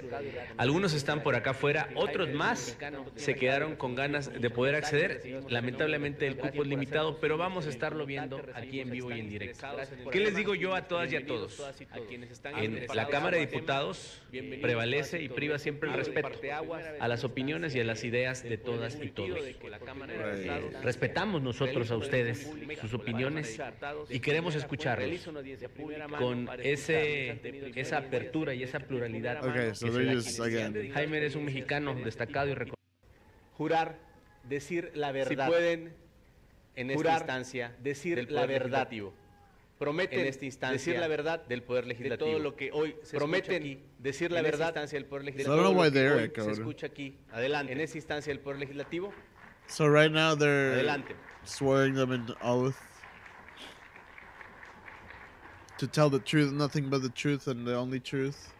Algunos están por acá afuera, otros más se quedaron con ganas de poder acceder. Lamentablemente el cupo es limitado, pero vamos a estarlo viendo aquí en vivo y en directo. ¿Qué les digo yo a todas y a todos? En la Cámara de Diputados prevalece y priva siempre el respeto a las opiniones y a las ideas de todas y todos. Respetamos nosotros a ustedes, sus opiniones, y queremos escuclarlos con esa apertura y esa pluralidad. Okay, so que se they're da just aquí. again. Jaime es un mexicano destacado y reconocido. Jurar, decir la verdad. Si pueden, en esta jurar, instancia, decir del la Poder verdad. Legislativo. prometen en esta instancia decir la verdad del poder legislativo, de todo lo que hoy se prometen aquí, decir la verdad instancia del poder legislativo, So I don't know why de todo they're lo que hoy se echoed. escucha aquí, adelante, en esta instancia del poder legislativo, So right now they're adelante, swearing them an oath to tell the truth, nothing but the truth and the only truth.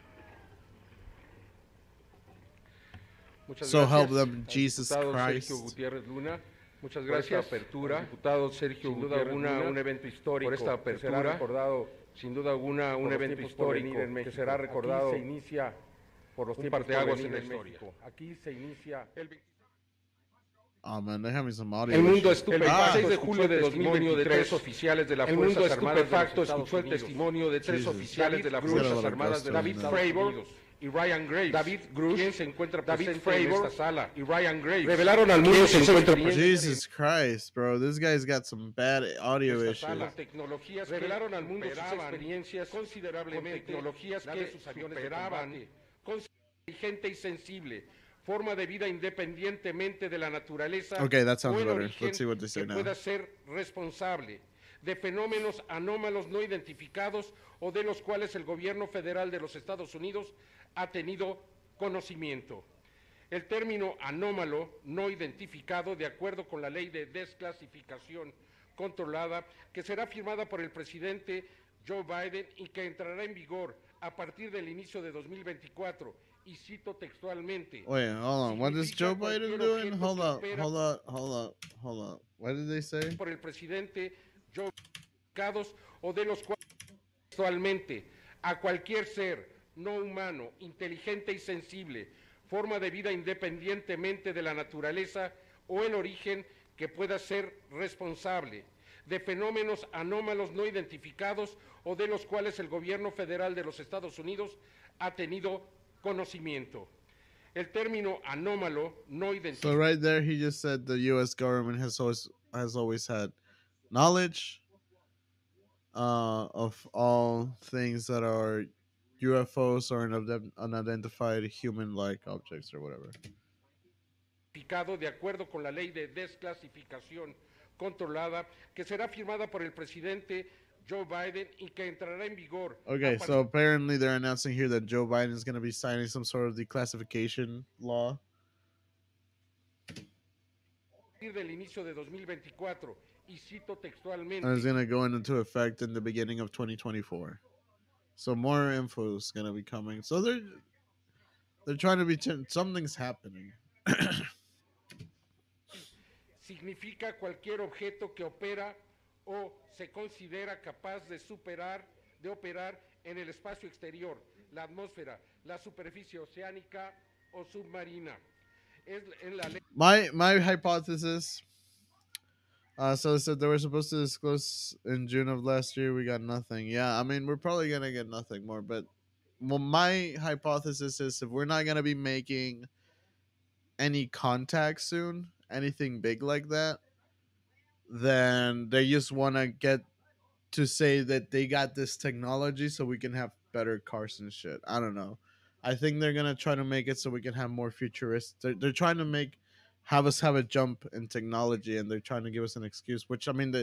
Muchas So help gracias them, al Jesus diputado Christ. Sergio Gutiérrez Luna. Muchas gracias. Por esta apertura, diputado Sergio sin duda alguna, Luna, un evento histórico. Por esta apertura, que será recordado, sin duda alguna, un evento histórico que será recordado. Aquí se inicia por los tiempos de aguas en la historia. Aquí se inicia el Oh man, they have me some audio. El mundo issues. estupefacto, 6 de julio de 2023, oficiales de las Fuerzas Armadas escuchó el testimonio de tres oficiales de las Fuerzas Armadas de David Fravor y Ryan Graves. David Grush, quien se encuentra presente en esta sala, y Ryan Graves revelaron al mundo se encuentra presente. Jesus Christ, bro, this guy's got some bad audio issues. Las tecnologías revelaron al mundo sus experiencias considerablemente, tecnologías que sus aviones superaban, inteligente y sensible, forma de vida independientemente de la naturaleza. Okay, that sounds o el better. origen Let's see what they say que now. pueda ser responsable de fenómenos anómalos no identificados o de los cuales el gobierno federal de los Estados Unidos ha tenido conocimiento. El término anómalo no identificado, de acuerdo con la ley de desclasificación controlada, que será firmada por el presidente Joe Biden y que entrará en vigor a partir del inicio de 2024, y cito textualmente. Wait, hold on. What is Joe Biden doing? Hold up. What did they say? Por el presidente Joe Biden o de los cuales textualmente a cualquier ser no humano, inteligente y sensible, forma de vida independientemente de la naturaleza o el origen que pueda ser responsable de fenómenos anómalos no identificados o de los cuales el gobierno federal de los Estados Unidos ha tenido conocimiento. El término anómalo no identificado. So right there, he just said the U.S. government has always had knowledge of all things that are UFOs or unidentified human-like objects or whatever. De acuerdo con la ley de desclasificación controlada, que será firmada por el presidente Joe Biden y que entrará en vigor. Okay, so apparently they're announcing here that Joe Biden is going to be signing some sort of declassification law. Del inicio de 2024, y cito textualmente. And it's going to go into effect in the beginning of 2024. So more info is going to be coming. So they're trying to be something's happening. Significa cualquier objeto que opera o se considera capaz de operar en el espacio exterior, la atmósfera, la superficie oceánica o submarina. Es en la ley. My hypothesis. So they said they were supposed to disclose in June of last year. We got nothing. Yeah, I mean, we're probably gonna get nothing more. But my hypothesis is if we're not gonna be making any contact soon, anything big like that, then they just want to get to say that they got this technology so we can have better cars and shit. I don't know. I think they're gonna try to make it so we can have more futuristic. They're trying to have us have a jump in technology, and they're trying to give us an excuse. Which I mean,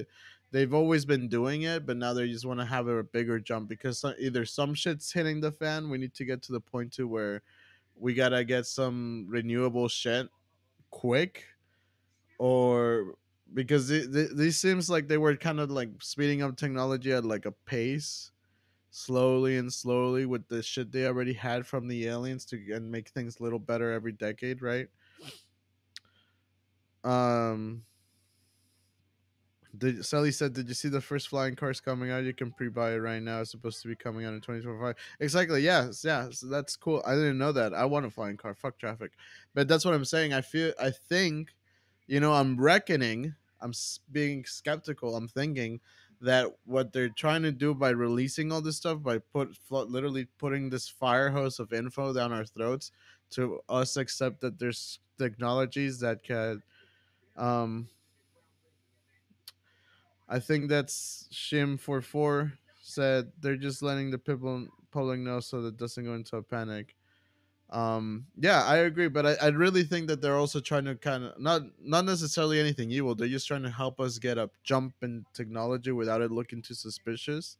they've always been doing it, but now they just want to have a bigger jump because either some shit's hitting the fan. We need to get to the point to where we gotta get some renewable shit quick, or because these seems like they were kind of like speeding up technology at like a pace, slowly with the shit they already had from the aliens and make things a little better every decade, right? Sally said, "Did you see the first flying cars coming out? You can pre-buy it right now. It's supposed to be coming out in 2025." Exactly. Yes. Yeah. So that's cool. I didn't know that. I want a flying car. Fuck traffic. But that's what I'm saying. I think, I'm reckoning. I'm being skeptical. I'm thinking that what they're trying to do by releasing all this stuff, by literally putting this fire hose of info down our throats to us accept that there's technologies that can, I think that's Shim44 said they're just letting the public know so that it doesn't go into a panic. Yeah, I agree, but I really think that they're also trying to kind of not necessarily anything evil. They're just trying to help us get a jump in technology without it looking too suspicious.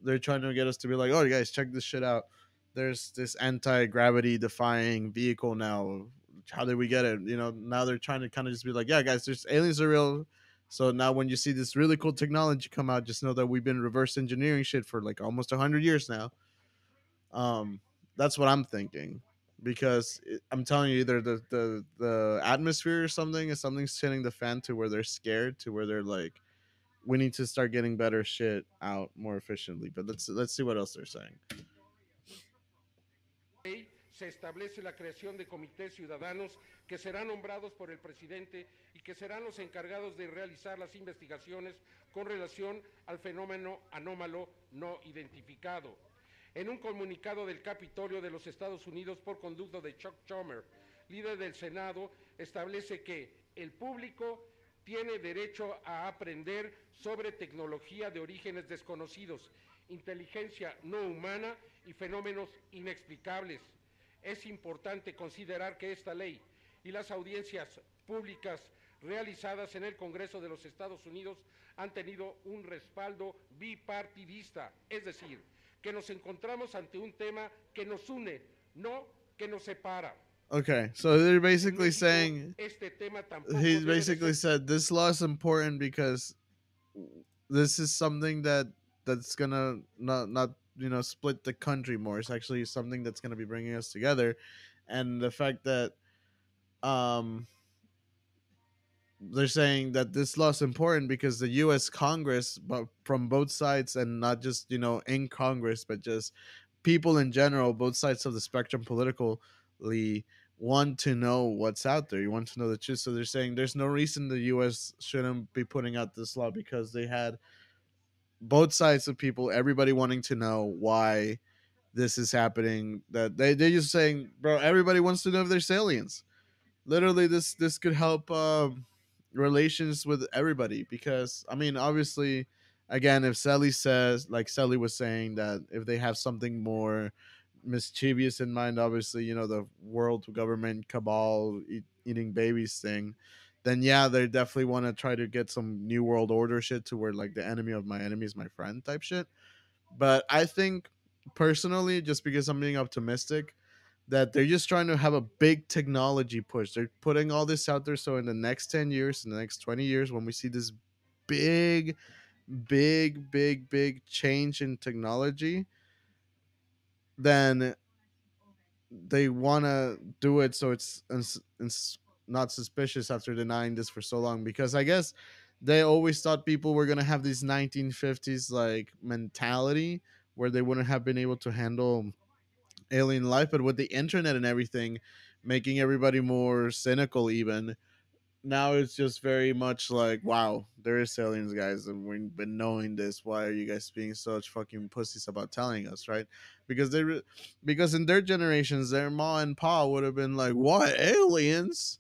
They're trying to get us to be like, oh, you guys, check this shit out. There's this anti-gravity defying vehicle now. How did we get it? You know, now they're trying to kind of just be like, yeah, guys, there's aliens are real. So now when you see this really cool technology come out, just know that we've been reverse engineering shit for like almost 100 years now. That's what I'm thinking, because I'm telling you, either the atmosphere or something is something's hitting the fan to where they're scared, to where they're like, we need to start getting better shit out more efficiently. But let's see what else they're saying. Se establece la creación de comités ciudadanos que serán nombrados por el presidente y que serán los encargados de realizar las investigaciones con relación al fenómeno anómalo no identificado. En un comunicado del Capitolio de los Estados Unidos por conducto de Chuck Schumer, líder del Senado, establece que el público tiene derecho a aprender sobre tecnología de orígenes desconocidos, inteligencia no humana y fenómenos inexplicables. Es importante considerar que esta ley y las audiencias públicas realizadas en el Congreso de los Estados Unidos han tenido un respaldo bipartidista, es decir, que nos encontramos ante un tema que nos une, no que nos separa. Okay, so they're basically saying, he's basically said this law is important because this is something that's gonna not you know, split the country more. It's actually something that's gonna be bringing us together, and the fact that they're saying that this law is important because the U.S. Congress, but from both sides, and not just, you know, in Congress, but just people in general, both sides of the spectrum politically, want to know what's out there. You want to know the truth. So they're saying there's no reason the U.S. shouldn't be putting out this law, because they had both sides of people, everybody wanting to know why this is happening. That they're just saying, bro, everybody wants to know if there's aliens. Literally, this could help relations with everybody, because I mean, obviously, again, if Sally says, like Sally was saying, that if they have something more mischievous in mind, obviously, you know, the world government cabal eating babies thing, then yeah, they definitely want to try to get some new world order shit to where like the enemy of my enemy is my friend type shit. But I think personally, just because I'm being optimistic, that they're just trying to have a big technology push. They're putting all this out there, so in the next 10 years, in the next 20 years, when we see this big change in technology, then they want to do it so it's not suspicious after denying this for so long. Because I guess they always thought people were going to have this 1950s like mentality where they wouldn't have been able to handle alien life, but with the internet and everything making everybody more cynical, even now it's just very much like, wow, there is aliens, guys, and we've been knowing this. Why are you guys being such fucking pussies about telling us, right? Because because in their generations, their ma and pa would have been like, what, aliens?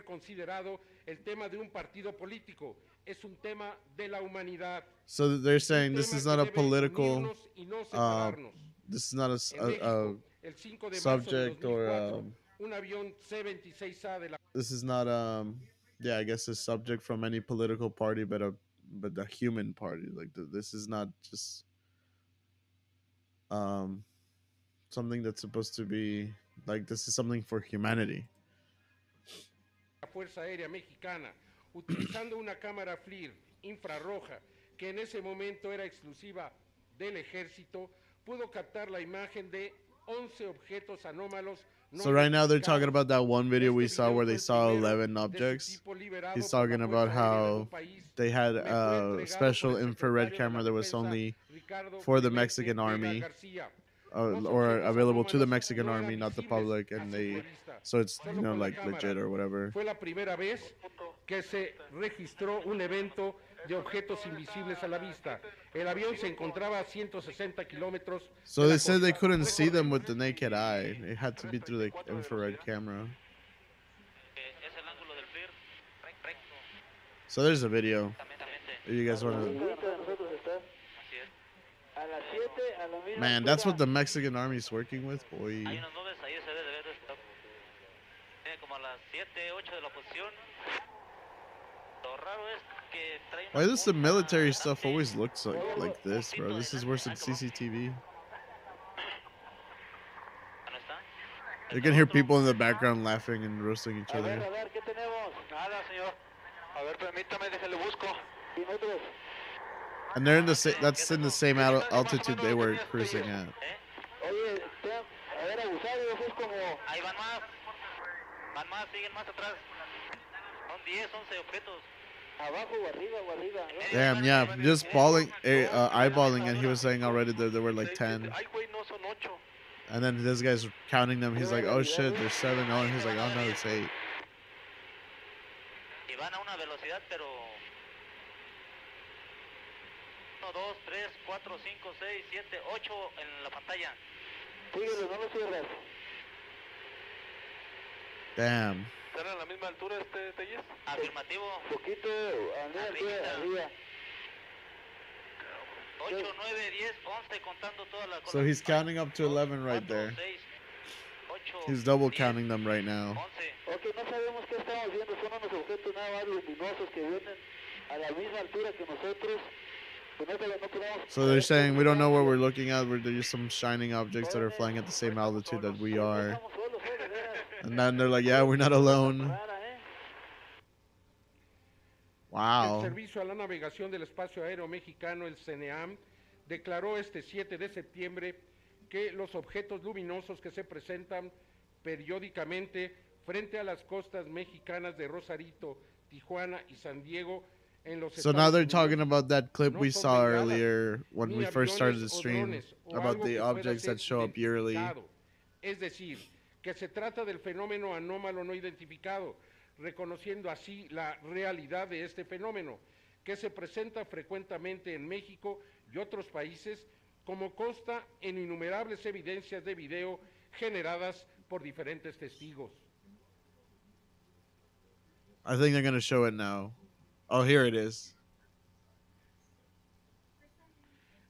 Considerado el tema de un partido político, es un tema de la humanidad. So they're saying this is not a political this is not a subject or this is not yeah, I guess a subject from any political party, but the human party. Like this is not just something that's supposed to be like, this is something for humanity. La Fuerza Aérea Mexicana, utilizando una cámara FLIR infrarroja que en ese momento era exclusiva del ejército, pudo captar la imagen de 11 objetos anómalos. So right now they're talking about that one video we saw where they saw 11 objects. He's talking about how they had a special infrared camera that was only for the Mexican army, or available to the Mexican army, not the public, and they, so it's, you know, like legit or whatever. Fue la primera vez que se registró un evento de objetos invisibles a la vista. El avión se encontraba a 160 kilómetros. So they said they couldn't see them with the naked eye. It had to be through the infrared camera. So there's a video. If you guys want to. Man, that's what the Mexican army's working with, boy. Why does the military stuff always looks like this, bro? This is worse than CCTV. You can hear people in the background laughing and roasting each other. And they're in the that's in the same altitude they were cruising at. Damn, yeah, just eyeballing, and he was saying already that there were like 10. And then this guy's counting them. He's like, oh shit, there's 7. Oh, and he's like, oh no, it's 8. Damn. ¿Están a la misma altura, Telles? Afirmativo. Poquito, arriba. 8, 9, 10, 11, contando todas las cosas. So he's counting up to 11 right there. He's double counting them right now. Ok, no sabemos qué estamos viendo, son unos objetos nada más luminosos que vienen a la misma altura que nosotros. So they're saying we don't know what we're looking at. There's some shining objects that are flying at the same altitude that we are. And then they're like, yeah, we're not alone. Wow. El Servicio a la Navegación del Espacio Aéreo Mexicano, el CENEAM, declaró este 7 de septiembre que los objetos luminosos que se presentan periódicamente frente a las costas mexicanas de Rosarito, Tijuana y San Diego en los So now they're talking about that clip we saw earlier when we first started the stream about the objects that show up yearly. Es decir, que se trata del fenómeno anómalo no identificado, reconociendo así la realidad de este fenómeno, que se presenta frecuentemente en México y otros países, como consta en innumerables evidencias de video generadas por diferentes testigos. I think they're going to show it now. Oh, here it is.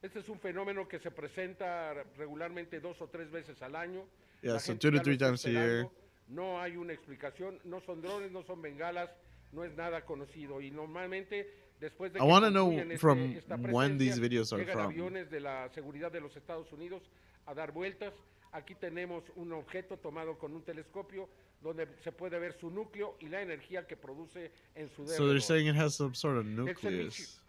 Este es un fenómeno que se presenta regularmente 2 o 3 veces al año. Yeah, so 2 to 3 times a year. No hay una explicación, no son drones, no son bengalas, no es nada conocido. Y normalmente, después de que I want to know from esta when these videos are llegan from. aviones de la seguridad de los Estados Unidos a dar vueltas. Aquí tenemos un objeto tomado con un telescopio donde se puede ver su núcleo y la energía que produce en su So they're saying it has some sort of El nucleus.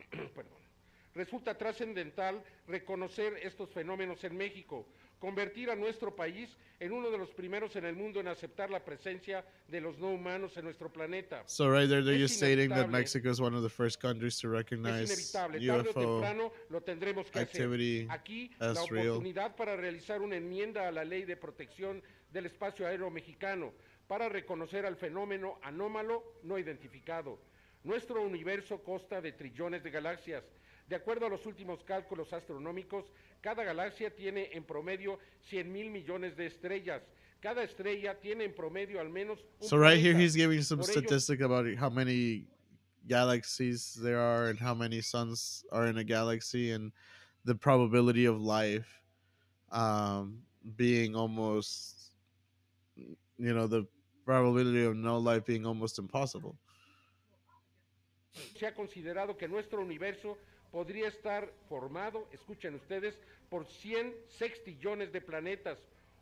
Resulta trascendental reconocer estos fenómenos en México, convertir a nuestro país en uno de los primeros en el mundo en aceptar la presencia de los no humanos en nuestro planeta. So right there, they're Es just stating that inevitable. Mexico is one of the first countries to Es recognize inevitable, tarde o UFO temprano lo tendremos que activity hacer. Aquí la as real. oportunidad para realizar una enmienda a la Ley de Protección del Espacio Aéreo Mexicano para reconocer al fenómeno anómalo no identificado. Nuestro universo consta de trillones de galaxias. De acuerdo a los últimos cálculos astronómicos, cada galaxia tiene en promedio 100,000 millones de estrellas. Cada estrella tiene en promedio al menos un So right here, planeta. he's giving some Por ello, statistic about how many galaxies there are and how many suns are in a galaxy and the probability of life being almost, the probability of no life being almost impossible. se ha considerado que nuestro universo podría estar formado, escuchen ustedes, por 100 sextillones de planetas,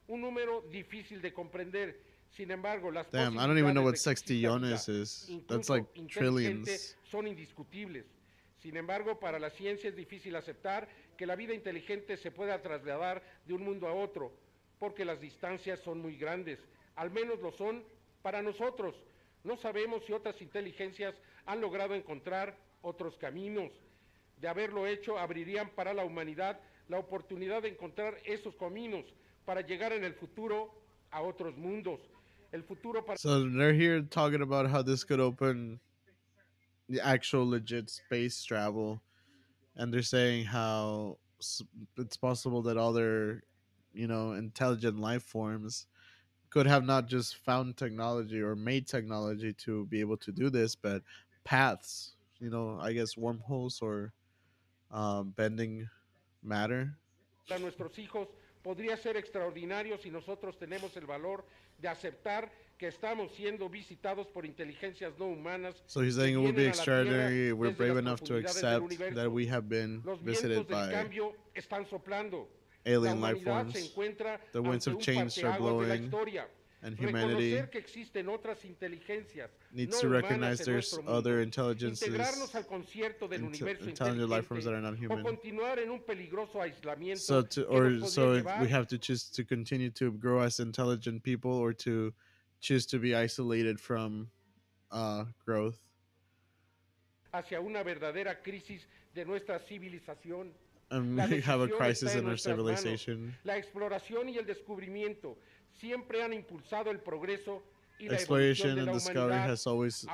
un número difícil de comprender. Sin embargo, las Damn, I don't even know what posibilidades de que exista vida, sextillones is. incluso That's like inteligente, trillions. son indiscutibles. Sin embargo, para la ciencia es difícil aceptar que la vida inteligente se pueda trasladar de un mundo a otro, porque las distancias son muy grandes. Al menos lo son para nosotros. No sabemos si otras inteligencias han logrado encontrar otros caminos. De haberlo hecho, abrirían para la humanidad la oportunidad de encontrar esos caminos para llegar en el futuro a otros mundos. El futuro para... So they're here talking about how this could open the actual legit space travel. And they're saying how it's possible that other, intelligent life forms could have not just found technology or made technology to be able to do this, but paths, I guess wormholes or bending matter. Para nuestros hijos podría ser extraordinario si nosotros tenemos el valor de aceptar que estamos siendo visitados por inteligencias no humanas. So he's saying it would be extraordinary if we're brave enough to accept that we have been visited by cambio están soplando. alien life forms. The winds of change are blowing, and humanity needs to recognize there's other intelligences, intelligent life forms that are not human. So we have to choose to continue to grow as intelligent people, or to choose to be isolated from growth. Hacia una verdadera crisis de nuestra civilización. And we have a crisis in our civilization. La exploración y el descubrimiento siempre han impulsado el progreso y la exploration and discovery has always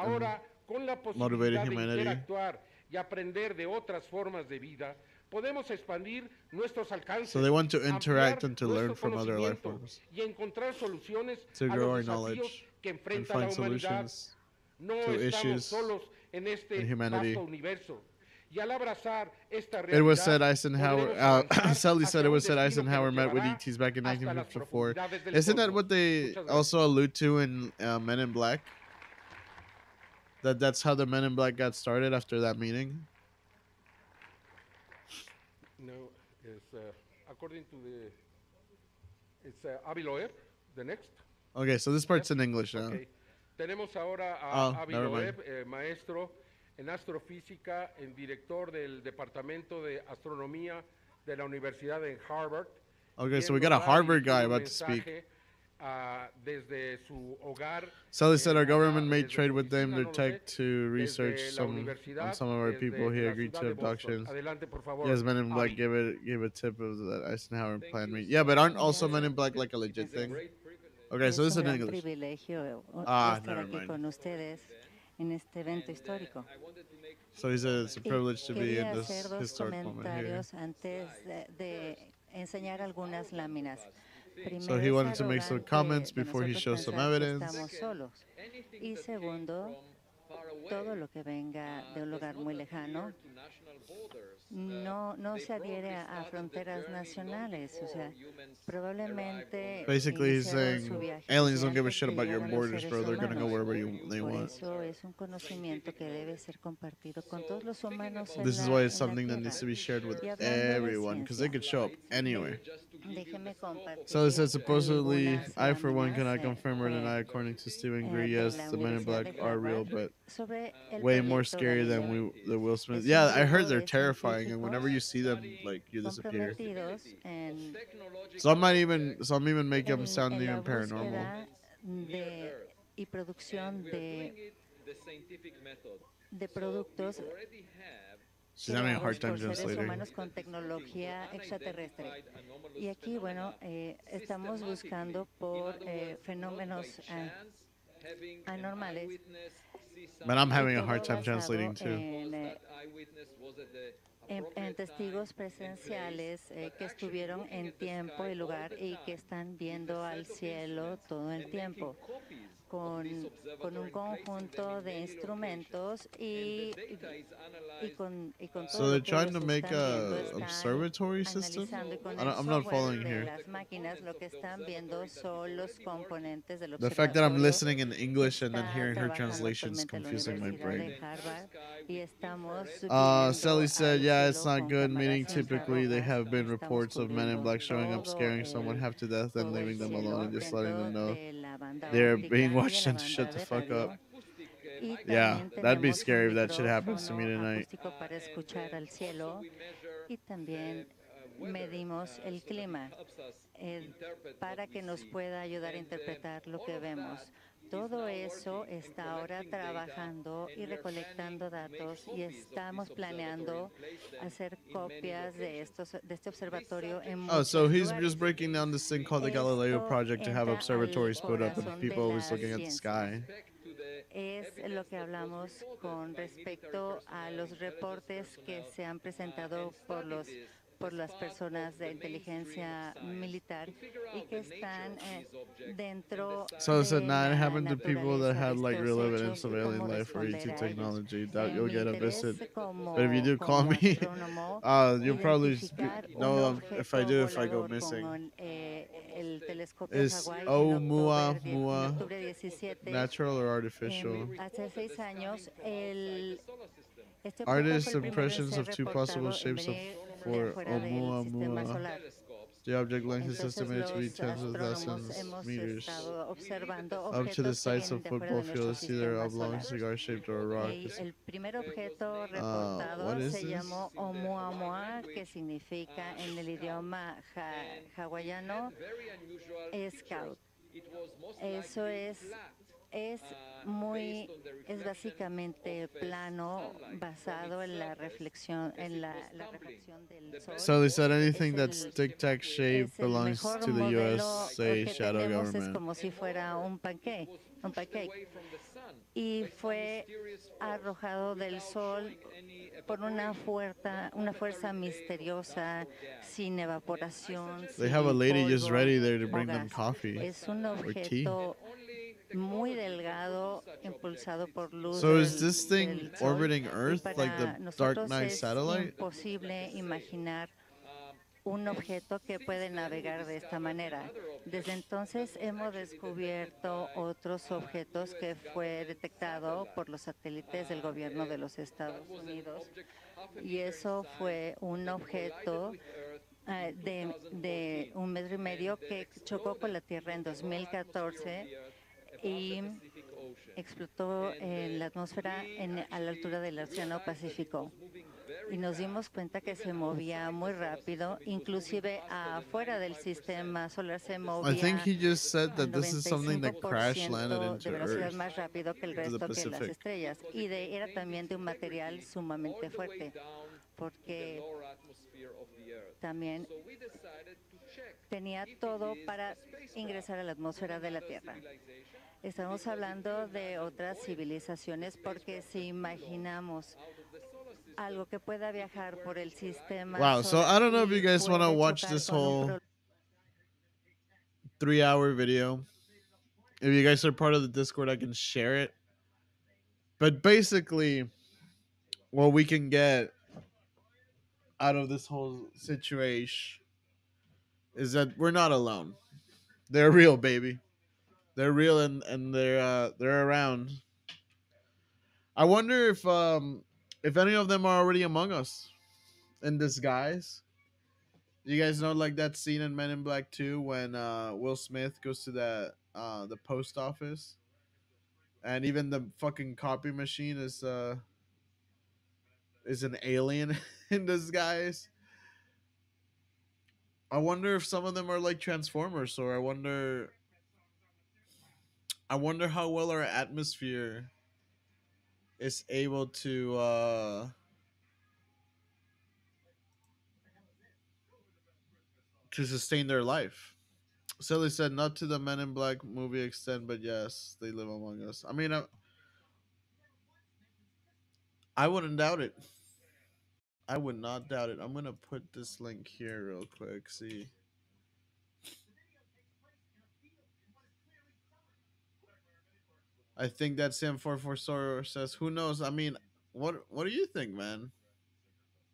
motivated humanity. Interactuar y aprender de otras formas de vida, podemos expandir nuestros alcances. So they want to interact and to learn from other life forms, y encontrar soluciones to grow our a los knowledge que and enfrenta find la humanidad. solutions No to estamos issues solos en este in humanity. vasto universo. Y al abrazar esta It was realidad, said Eisenhower, podremos Sally said it was said hacia un destino que Eisenhower nos met with llevará ETs back in hasta las 1954. profundidades del Isn't that cosmos. what they Muchas gracias. also allude to in Men in Black? That's how the Men in Black got started after that meeting? No, it's according to the, it's Avi Loeb, the next. Okay, so this part's in English now. Okay. Tenemos ahora a Oh, Avi never Loeb, maestro en astrofísica, en director del Departamento de Astronomía de la Universidad de Harvard. Okay, so quien we got a nos va Harvard guy dirigir un about to speak. mensaje, desde su hogar, Sally said our government made desde trade su with them, oficina, their no lo tech sé, to research desde la on universidad, some of our desde people. He la agreed ciudad to de Boston. abductions. Adelante, por favor, Yes, Men in Black Avi. gave a tip of the Eisenhower plan meet. Yeah, but aren't also Men in Black like a legit thing? Okay, so this is in gran English. privilegio estar never aquí mind. con ustedes en este evento histórico. So he said it's a privilege to be in Quería this hacer dos historic moment here. comentarios antes de enseñar algunas láminas. So he wanted to make some comments de before he nosotros shows some pensar que evidence. estamos solos. Y segundo, todo lo que venga de un lugar muy lejano no se adhiere a fronteras nacionales. O sea, probablemente Basically, he's iniciaron saying su viaje aliens don't hacia give a antes shit que about your llegaran los borders, seres bro. They're gonna go humanos. wherever they Por want. eso es un conocimiento que debe ser compartido con todos los humanos en This is la- why it's en la something that Tierra. needs to be shared with Y hablando de everyone, because they ciencia, could show up anywhere. déjeme compartir So it said supposedly, algunas I for one láminas, cannot confirm or deny, according to Stephen Greer, yes, de la the Men in Universidad Black de are real, Harvard but sobre el way more proyecto scary than Galileo. the Will Smith. Es Yeah, un I heard grupo they're de terrifying, and científicos whenever you see them, like you disappear. comprometidos en Some even make them sound en la even paranormal. búsqueda y producción de productos She's having a hard time creados por seres translating. humanos con tecnología extraterrestre. Y aquí, bueno, estamos buscando por fenómenos anormales. But I'm having a Todo hard time basado translating too. En testigos presenciales que estuvieron en tiempo y lugar y que están viendo al cielo todo el tiempo con un conjunto de instrumentos y con todo So they're lo que trying ellos to make están viendo, a están observatory system? analizando y con I'm el not software following de here. las máquinas lo que están viendo son los componentes del The fact that I'm observatorio. listening in English and then Está hearing her trabajando translation is actualmente en la confusing my Universidad brain. de Harvard y estamos Sally subiendo said, al yeah, it's cielo not con good, cámaras meaning typically they infrarrojas. have been Estamos reports of Men in cubriendo Black showing up, todo scaring someone half to death, and todo el leaving them cielo alone and just letting them dentro know de la banda they're óptica being y de watched la and to shut banda the de fuck radio. up. Y Yeah, también that'd be tenemos un scary if that shit happens to me micrófono tonight. acústico para escuchar al cielo y también medimos el clima para que nos pueda ayudar a interpretar lo que vemos. Todo eso está ahora trabajando y recolectando datos y estamos planeando hacer copias de este observatorio en Oh, muchos so he's lugares. just breaking down this thing called the Galileo Esto Project to have entra observatories al put up and corazón people de always la looking at the ciencia. sky. Es lo que hablamos con respecto a los reportes que se han presentado por por las personas de inteligencia militar y que están dentro So it said, de nah, it la happened to people that naturaleza de had like estos real hechos evidence y of alien cómo life or ET responder a ellos. technology. Doubt you'll Mi get a interés visit. como, But if you do call como me, astrónomo, you'll probably identificar un know if I do, objeto if I go volador missing. con el telescopio Is Hawái Oumuamua en octubre 17. natural or artificial? Hace 6 años, este objeto fue Artist el primero en impressions ser of two possible reportado en shapes of venir de for afuera del sistema Oumuamua. solar. The object length is Entonces estimated to be los tens of astrónomos thousands hemos meters. estado observando Up to the objetos que size vienen of de afuera football de field nuestro is either sistema oblong, solar. cigar-shaped, or a rock. El primer objeto what reportado is se this? llamó Oumuamua, que significa en el idioma hawaiano Scout. Eso es básicamente plano, basado en la reflexión del sol. So they said anything that's tic-tac shape belongs to the USA shadow Es government. como si fuera un pancake. Y fue arrojado del sol por una fuerza misteriosa, sin evaporación. They have a lady just polvo ready there to o bring them gas. coffee Es un or tea. objeto muy delgado, impulsado por luz So is this thing del sol, orbiting y Earth para like the Dark nosotros Knight es satellite? imposible imaginar un objeto que puede navegar de esta manera. Desde entonces hemos descubierto otros objetos que fue detectado por los satélites del gobierno de los Estados Unidos, y eso fue un objeto de 1,5 metros que chocó con la Tierra en 2014 y explotó en la atmósfera a la altura del Océano Pacífico. Y nos dimos cuenta que se movía muy rápido, inclusive afuera del sistema solar se movía. I think he just said that this is something that crash landed into de velocidad Earth. más rápido que el into the resto que las Pacific. estrellas. Y era también de un material sumamente fuerte, porque también tenía todo para ingresar a la atmósfera de la Tierra. Estamos hablando de otras civilizaciones, porque si imaginamos algo que pueda viajar por el sistema Wow, so solar I don't know if y you guys want to puede watch chocar this con un whole 3-hour video. If you guys are part of the Discord, I can share it. But basically, what we can get out of this whole situation is that we're not alone. They're real, baby. They're real, and they're around. I wonder if any of them are already among us in disguise. You guys know, like that scene in Men in Black 2 when Will Smith goes to the post office, and even the fucking copy machine is an alien in disguise. I wonder if some of them are like Transformers, or I wonder how well our atmosphere is able to sustain their life. Silly said, not to the Men in Black movie extent, but yes, they live among us. I mean, I wouldn't doubt it. I would not doubt it. I'm going to put this link here real quick. See. I think that Sam444 says, who knows? I mean, what do you think, man?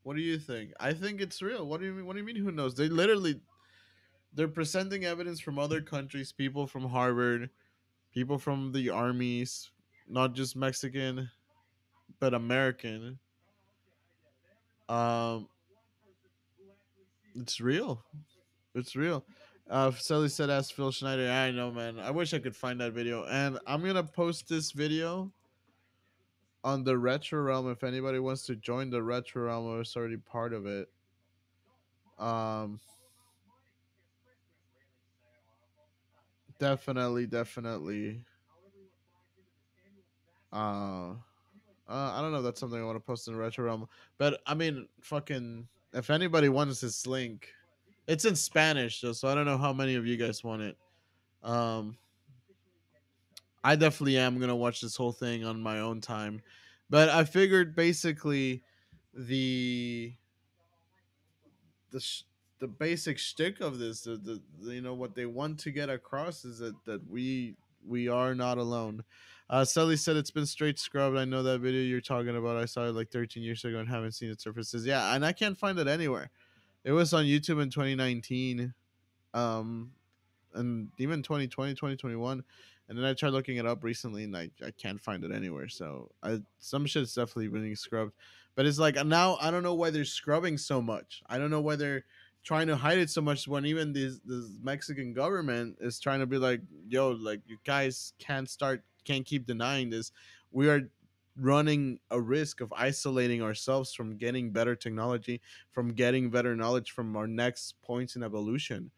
What do you think? I think it's real. What do you mean who knows? They're presenting evidence from other countries, people from Harvard, people from the armies, not just Mexican, but American. It's real. It's real. Sally said, ask Phil Schneider. I know, man. I wish I could find that video. And I'm going to post this video on the Retro Realm. If anybody wants to join the Retro Realm, or is already part of it. Definitely. I don't know if that's something I want to post in the Retro Realm. But, I mean, fucking, if anybody wants this link, it's in Spanish, though, so I don't know how many of you guys want it. I definitely am going to watch this whole thing on my own time. But I figured basically the the basic shtick of this, you know what they want to get across is that we are not alone. Sully said it's been straight scrubbed. I know that video you're talking about. I saw it like 13 years ago and haven't seen it surfaces. Yeah, and I can't find it anywhere. It was on YouTube in 2019, and even 2020, 2021. And then I tried looking it up recently, and I can't find it anywhere. So some shit's definitely being scrubbed. But it's like now I don't know why they're scrubbing so much. I don't know why they're trying to hide it so much when even this Mexican government is trying to be like, yo, like you guys can't keep denying this. We are running a risk of isolating ourselves from getting better technology, from getting better knowledge from our next points in evolution,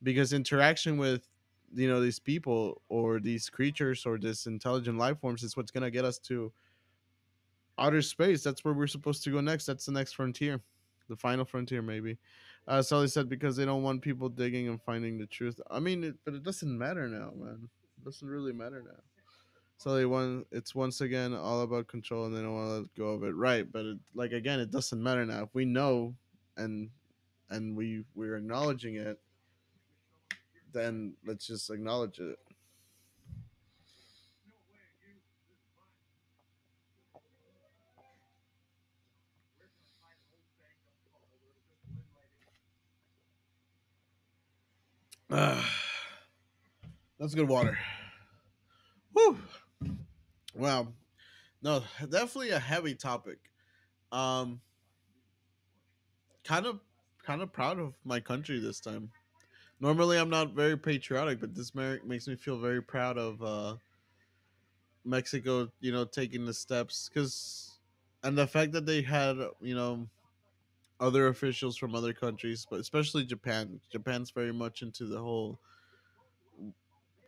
because interaction with these people or these creatures or this intelligent life forms is what's gonna get us to outer space. That's where we're supposed to go next. That's the next frontier, the final frontier, maybe. Sully said because they don't want people digging and finding the truth. I mean, but it doesn't matter now, man. It doesn't really matter now. Sully, it's once again all about control, and they don't want to let go of it, right? But like again, it doesn't matter now. If we know, and we're acknowledging it, then let's just acknowledge it. That's good water. Whew. Wow. No, definitely a heavy topic. Kind of proud of my country this time. Normally I'm not very patriotic, but this makes me feel very proud of Mexico, taking the steps, and the fact that they had, other officials from other countries, but especially Japan. Japan's very much into the whole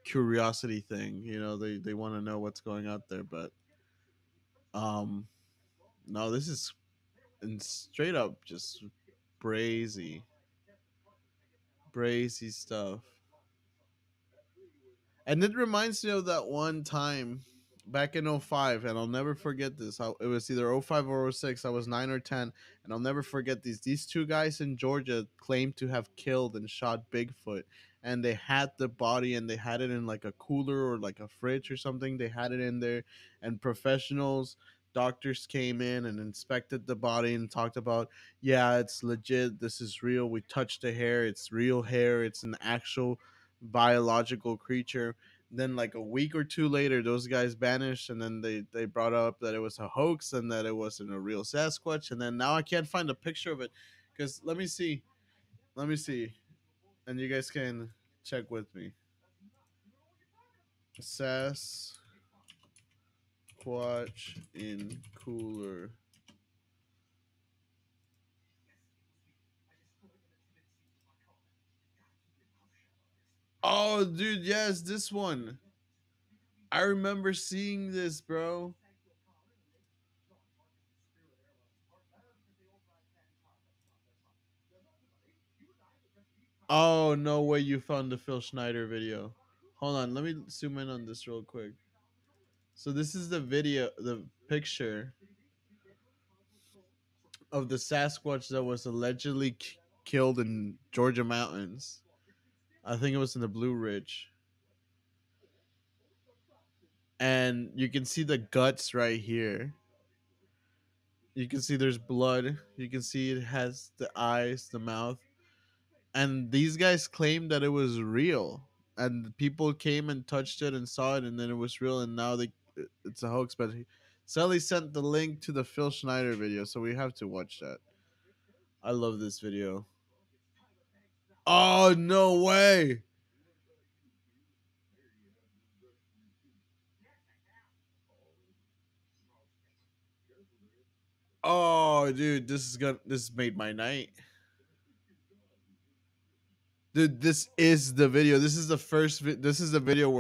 curiosity thing. They want to know what's going out there, but no, this is straight up just brazy stuff. And it reminds me of that one time back in 05, and I'll never forget this. It was either 05 or 06. I was 9 or 10, and I'll never forget these two guys in Georgia claimed to have killed and shot Bigfoot, and they had the body, and they had it in like a cooler or like a fridge or something. They had it in there, and professionals, doctors came in and inspected the body and talked about, yeah, it's legit, this is real, we touched the hair, it's real hair, it's an actual biological creature. Then like a week or two later, those guys vanished, and then they brought up that it was a hoax and that it wasn't a real Sasquatch. And then now I can't find a picture of it, because let me see, and you guys can check with me. Sasquatch in cooler. Oh, dude, yes, this one. I remember seeing this, bro. Oh, no way you found the Phil Schneider video. Hold on, let me zoom in on this real quick. So this is the video, the picture of the Sasquatch that was allegedly killed in Georgia mountains. I think it was in the Blue Ridge. And you can see the guts right here. You can see there's blood. You can see it has the eyes, the mouth. And these guys claimed that it was real. And people came and touched it and saw it, and then it was real, and now it's a hoax. But Sally sent the link to the Phil Schneider video, so we have to watch that. I love this video. Oh, no way! Oh, dude, this made my night. Dude, this is the video. This is the first. This is the video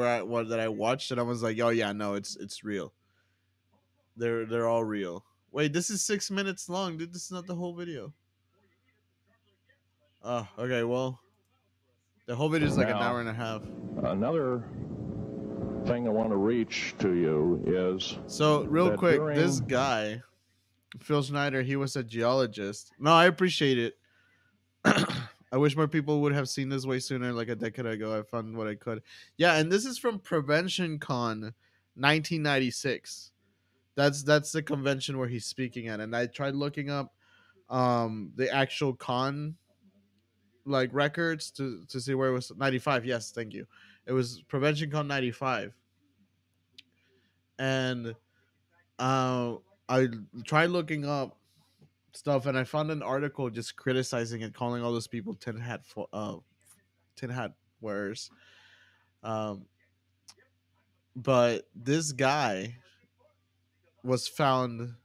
that I watched, and I was like, "Oh yeah, no, it's real. They're all real." Wait, this is 6 minutes long, dude. This is not the whole video. Oh, okay. Well, the whole video is like an hour and a half. Another thing I want to reach to you is so real quick. This guy, Phil Schneider, he was a geologist. No, I appreciate it. I wish more people would have seen this way sooner, like a decade ago. I found what I could. Yeah, and this is from Prevention Con 1996. That's the convention where he's speaking at. And I tried looking up the actual con like records to see where it was. 95. Yes, thank you. It was Prevention Con 95. And I tried looking up stuff, and I found an article just criticizing it, calling all those people tin hat wearers. Um, but this guy was found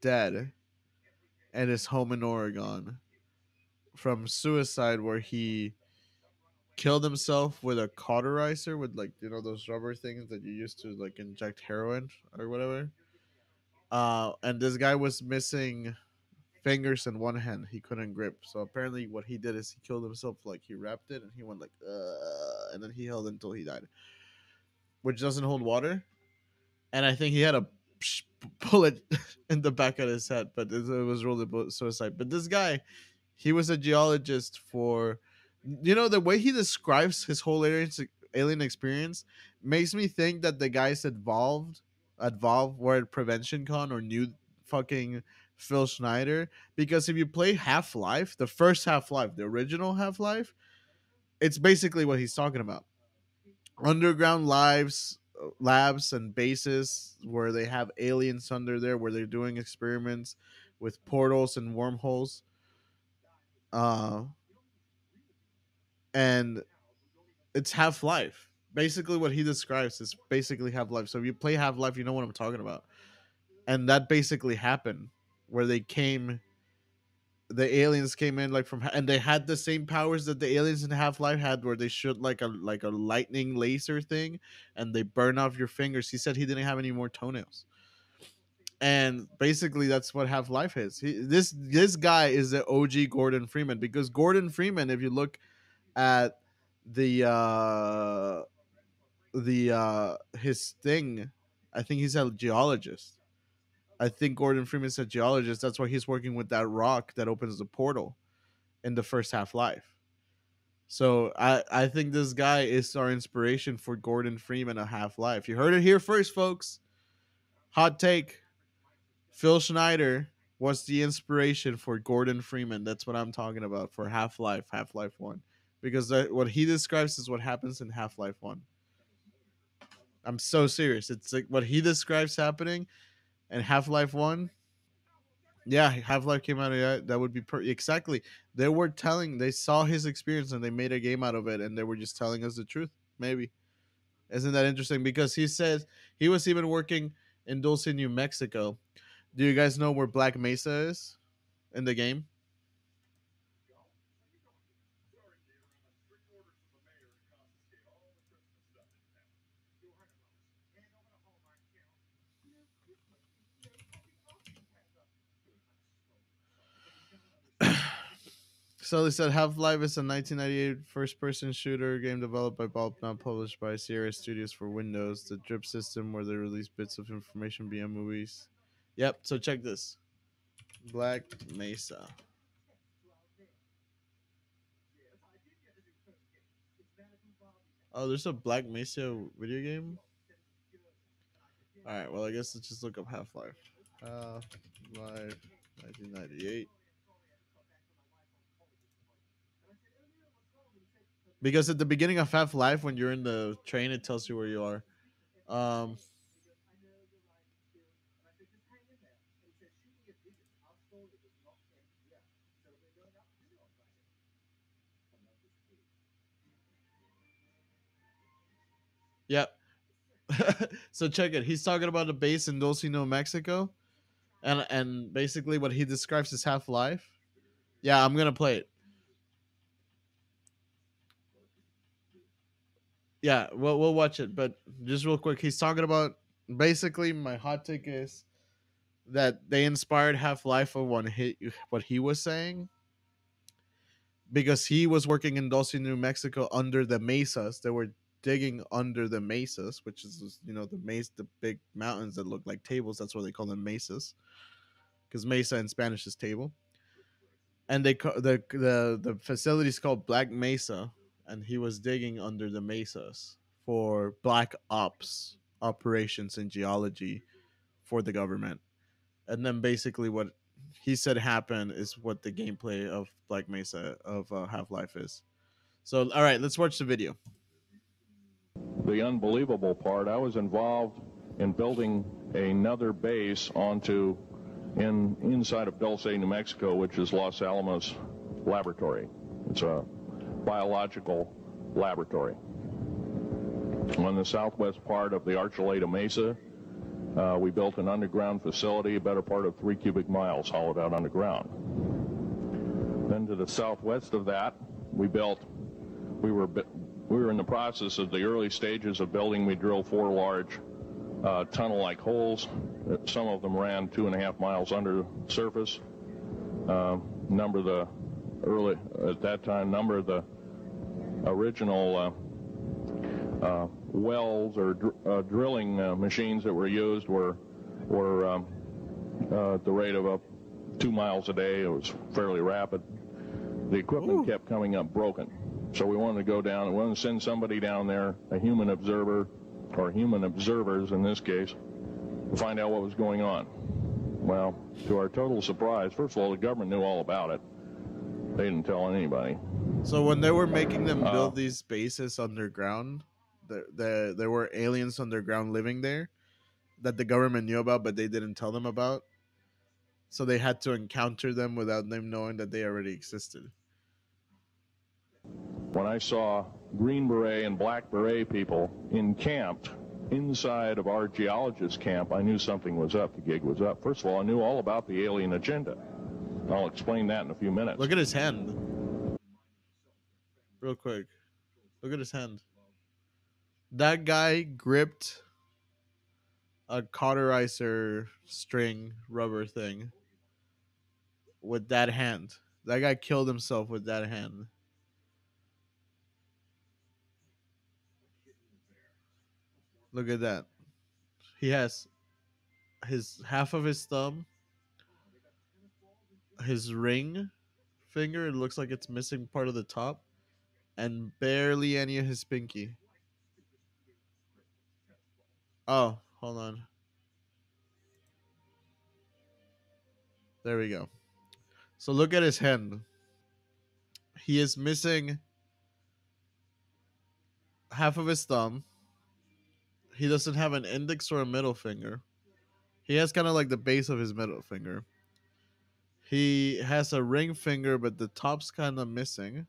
dead at his home in Oregon from suicide, where he killed himself with a cauterizer, with, like, you know, those rubber things that you use to like inject heroin or whatever. And this guy was missing fingers and one hand. He couldn't grip. So apparently what he did is he killed himself, like he wrapped it and he went like and then he held until he died, which doesn't hold water. And I think he had a bullet in the back of his head, but it was ruled a suicide. But this guy, he was a geologist for, you know, the way he describes his whole alien experience makes me think that the guys at Valve were at Prevention Con or knew fucking Phil Schneider, because if you play Half-Life, the first Half-Life, the original Half-Life, it's basically what he's talking about. Underground labs and bases where they have aliens under there, where they're doing experiments with portals and wormholes. And it's Half-Life. Basically what he describes is basically Half-Life. So if you play Half-Life, you know what I'm talking about. And that basically happened, where the aliens came in like from, and they had the same powers that the aliens in Half-Life had, where they shoot like a lightning laser thing and they burn off your fingers. He said he didn't have any more toenails. And basically that's what Half-Life is. This guy is the OG Gordon Freeman, because Gordon Freeman, if you look at the his thing, I think he's a geologist. I think Gordon Freeman's a geologist. That's why he's working with that rock that opens the portal in the first Half-Life. So I think this guy is our inspiration for Gordon Freeman of Half-Life. You heard it here first, folks. Hot take. Phil Schneider was the inspiration for Gordon Freeman. That's what I'm talking about for Half-Life 1. Because what he describes is what happens in Half-Life 1. I'm so serious. It's like what he describes happening in Half-Life 1. Yeah, Half-Life came out of that would be exactly. They saw his experience and they made a game out of it, and they were just telling us the truth. Maybe. Isn't that interesting? Because he says he was even working in Dulce, New Mexico. Do you guys know where Black Mesa is in the game? So they said Half-Life is a 1998 first-person shooter game developed by Valve, now published by Sierra Studios for Windows. The drip system where they release bits of information via movies. Yep, so check this. Black Mesa. Oh, there's a Black Mesa video game? Alright, well, I guess let's just look up Half-Life. Half-Life 1998. Because at the beginning of Half-Life, when you're in the train, it tells you where you are. Yep. So check it. He's talking about a base in Dulce, New Mexico. And basically what he describes as Half-Life. Yeah, I'm going to play it. Yeah, we'll watch it, but just real quick, he's talking about basically my hot take is that they inspired Half-Life of what he was saying, because he was working in Dulce, New Mexico under the mesas. They were digging under the mesas, which is, you know, the big mountains that look like tables. That's why they call them mesas, because mesa in Spanish is table. and the facility is called Black Mesa, and he was digging under the mesas for black ops operations in geology for the government. And then basically what he said happened is what the gameplay of Black Mesa of Half-Life is. So, all right, let's watch the video. The unbelievable part, I was involved in building another base inside of Dulce, New Mexico, which is Los Alamos Laboratory. It's a biological laboratory. On the southwest part of the Archuleta Mesa, we built an underground facility, a better part of 3 cubic miles hollowed out underground. Then to the southwest of that, we were in the process of the early stages of building. We drilled 4 large tunnel-like holes. Some of them ran 2.5 miles under the surface. Number of the original wells or drilling machines that were used were at the rate of up 2 miles a day. It was fairly rapid. The equipment kept coming up broken. So we wanted to go down and we wanted to send somebody down there, a human observer, or human observers in this case, to find out what was going on. Well, to our total surprise, first of all, the government knew all about it. They didn't tell anybody. So when they were making them build these bases underground, there were aliens underground living there that the government knew about, but they didn't tell them about. So they had to encounter them without them knowing that they already existed. When I saw Green Beret and Black Beret people encamped inside of our geologist camp, I knew something was up. The gig was up. First of all, I knew all about the alien agenda. I'll explain that in a few minutes. Look at his hand. Real quick. Look at his hand. That guy gripped a cauterizer string rubber thing with that hand. That guy killed himself with that hand. Look at that. He has half of his thumb, his ring finger, it looks like it's missing part of the top, and barely any of his pinky. Oh, hold on. There we go. So look at his hand. He is missing half of his thumb. He doesn't have an index or a middle finger. He has kind of like the base of his middle finger. He has a ring finger, but the top's kind of missing.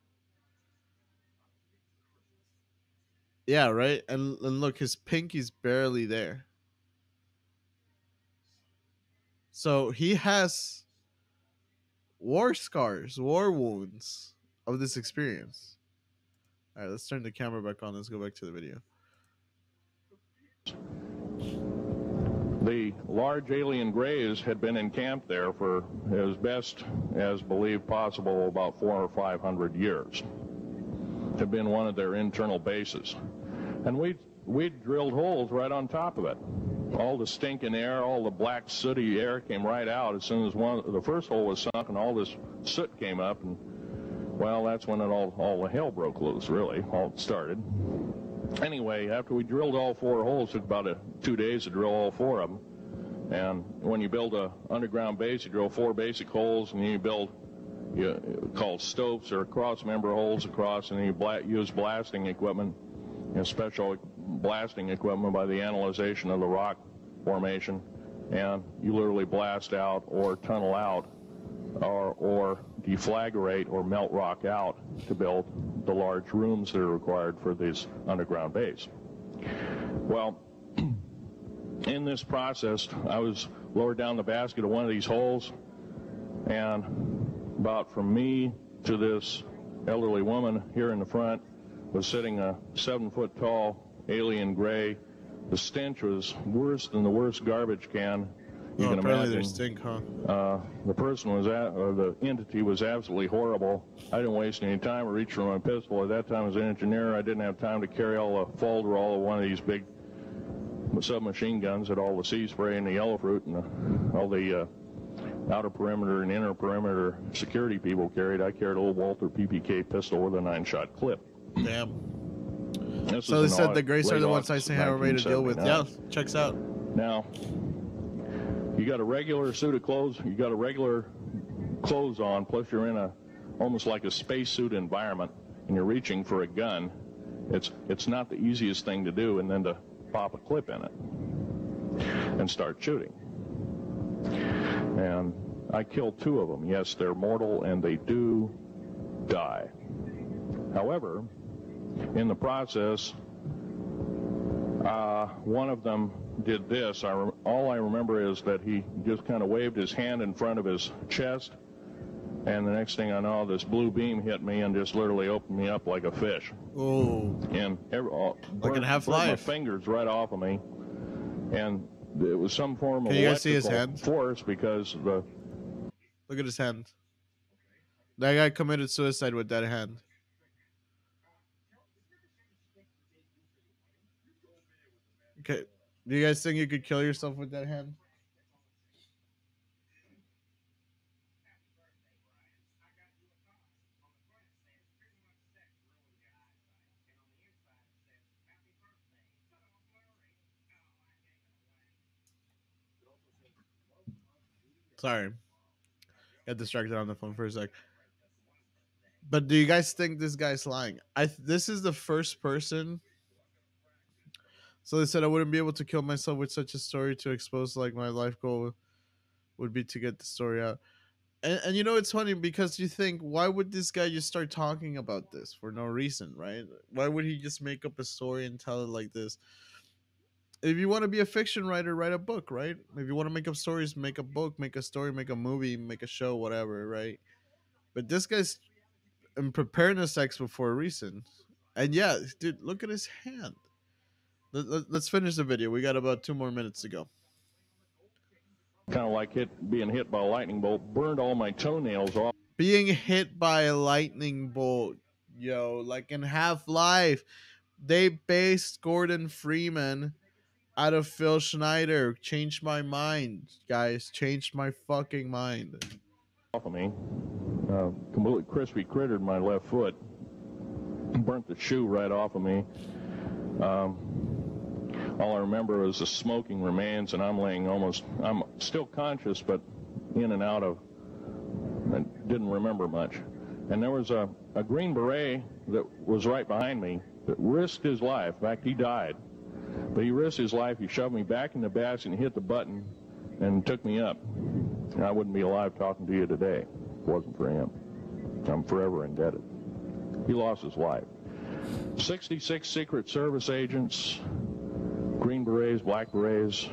Yeah, right? And look, his pinky's barely there. So he has war scars, war wounds of this experience. All right, let's turn the camera back on. Let's go back to the video. The large alien grays had been encamped there for as best as believed possible about 400 or 500 years. Had been one of their internal bases. And we drilled holes right on top of it. All the stinking air, all the black sooty air came right out as soon as the first hole was sunk, and all this soot came up, and well, that's when all the hell broke loose, really. All started. Anyway, after we drilled all 4 holes, it took about 2 days to drill all 4 of them. And when you build an underground base, you drill 4 basic holes, and then you build called stopes or cross-member holes across, and then you use blasting equipment, special blasting equipment by the analyzation of the rock formation, and you literally blast out or tunnel out or deflagrate or melt rock out to build the large rooms that are required for this underground base. Well, in this process, I was lowered down the basket of one of these holes, and about from me to this elderly woman here in the front was sitting a 7-foot-tall alien gray. The stench was worse than the worst garbage can you can imagine. There's stink, huh? The person was the entity was absolutely horrible. I didn't waste any time to reach for my pistol. At that time, as an engineer, I didn't have time to carry all the Folderol of one of these big submachine guns that all the sea spray and the yellow fruit and all the outer perimeter and inner perimeter security people carried. I carried a little Walther PPK pistol with a 9-shot clip. Damn. This So they is said the Grays are late the ones August Eisenhower ready to deal with. Yeah, 1979. checks out. Now, you got a regular suit of clothes, you got a regular clothes on, plus you're in a almost like a spacesuit environment, and you're reaching for a gun. It's not the easiest thing to do, and then to pop a clip in it and start shooting. And I killed 2 of them. Yes, they're mortal, and they do die. However, in the process, one of them did this. All I remember is that he just kind of waved his hand in front of his chest, and the next thing I know, this blue beam hit me and just literally opened me up like a fish. Oh. And Like in Half-Life. my fingers right off of me, and it was some form of Can you guys see his electrical hand? force because the Look at his hand. That guy committed suicide with that hand. Okay. Do you guys think you could kill yourself with that hand? Sorry. Got distracted on the phone for a sec. But do you guys think this guy's lying? This is the first person. So they said I wouldn't be able to kill myself with such a story to expose like my life goal would be to get the story out. And you know it's funny because you think why would this guy just start talking about this for no reason, right? Why would he just make up a story and tell it like this? If you want to be a fiction writer, write a book, right? If you want to make up stories, make a book, make a story, make a movie, make a show, whatever, right? But this guy's in preparedness expo for a reason. And yeah, dude, look at his hand. Let's finish the video. We got about 2 more minutes to go. kind of like being hit by a lightning bolt, burned all my toenails off. Being hit by a lightning bolt, yo, like in Half-Life, they based Gordon Freeman out of Phil Schneider. Changed my mind, guys. Changed my fucking mind. Off of me, completely crispy crittered my left foot, burnt the shoe right off of me. All I remember is the smoking remains, and I'm still conscious, but in and out of, I didn't remember much. And there was a Green Beret that was right behind me that risked his life. In fact, he died. But he risked his life. He shoved me back in the basket and hit the button and took me up. And I wouldn't be alive talking to you today if it wasn't for him. I'm forever indebted. He lost his life. 66 Secret Service agents, Green Berets, Black Berets,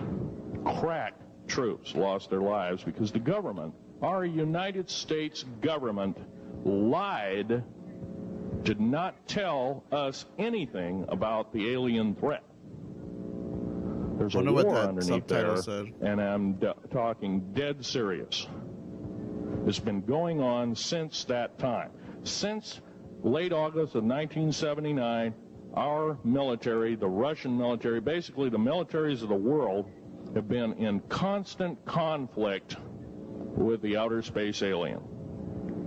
crack troops lost their lives because the government, our United States government, lied, did not tell us anything about the alien threat. There's a war underneath there, and I'm talking dead serious. It's been going on since that time. Since late August of 1979, our military, the Russian military, basically the militaries of the world, have been in constant conflict with the outer space alien.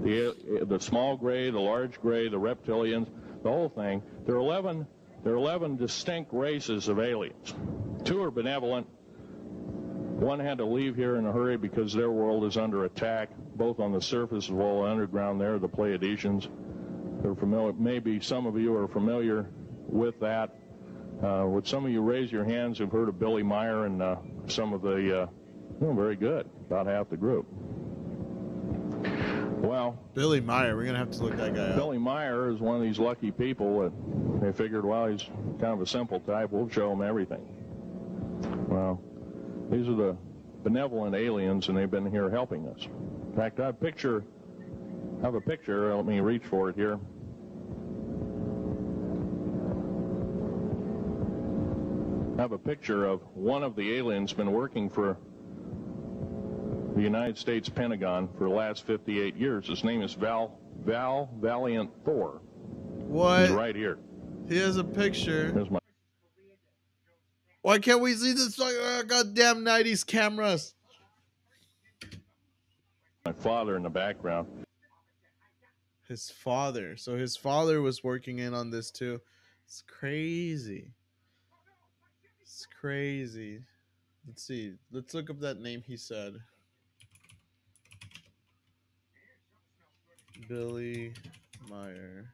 The small gray, the large gray, the reptilians, the whole thing. There are 11 distinct races of aliens. 2 are benevolent. 1 had to leave here in a hurry because their world is under attack, both on the surface as well as underground there, the Pleiadians. They're familiar. Maybe some of you are familiar with that. Would some of you raise your hands who've heard of Billy Meyer and some of the, very good, about half the group. Well, Billy Meyer, we're going to have to look that guy up. Billy Meyer is one of these lucky people that they figured, well, he's kind of a simple type, we'll show him everything. Well, these are the benevolent aliens, and they've been here helping us. In fact, I have a picture, let me reach for it here. I have a picture of one of the aliens been working for the United States Pentagon for the last 58 years. His name is Val Valiant Thor. What? He's right here. He has a picture. Here's my. Why can't we see this goddamn 90s cameras? my father in the background. His father. So his father was working in on this too. It's crazy. It's crazy. Let's see. Let's look up that name he said. Billy Meyer.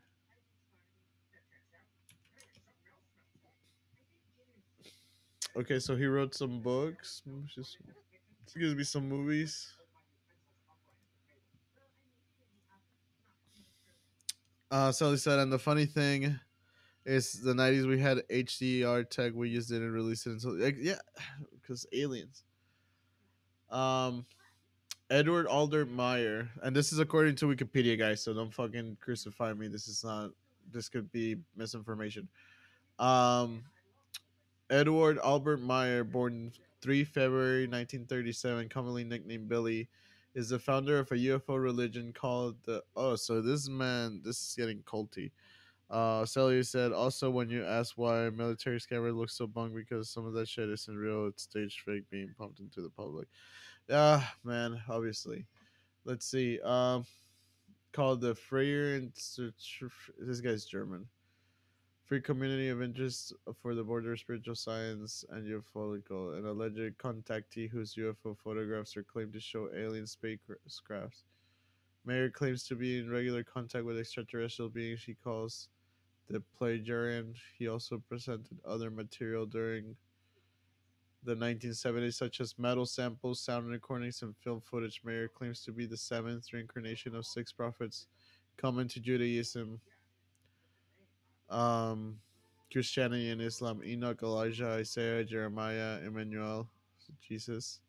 Okay, so he wrote some books. Excuse me, some movies. So he said, and the funny thing is, the '90s we had HDR tech, we just didn't release it until yeah, because aliens. Edward Alder Meyer, and this is according to Wikipedia, guys. So don't fucking crucify me. This is not. This could be misinformation. Um, Edward Albert Meyer, born 3 February 1937, commonly nicknamed Billy, is the founder of a UFO religion called the. Oh, so this man, this is getting culty. Sally said, also, when you ask why military scammer looks so bunk, because some of that shit isn't real, it's staged fake being pumped into the public. Yeah, man, obviously. Let's see. Called the Freyer Institute. This guy's German. Free community of interest for the border of spiritual science and ufological. An alleged contactee whose UFO photographs are claimed to show alien spacecrafts. Mayer claims to be in regular contact with extraterrestrial beings he calls the Pleiadian. He also presented other material during the 1970s, such as metal samples, sound recordings, and film footage. Mayer claims to be the seventh reincarnation of six prophets common to Judaism, Christianity, and Islam: Enoch, Elijah, Isaiah, Jeremiah, Emmanuel, Jesus,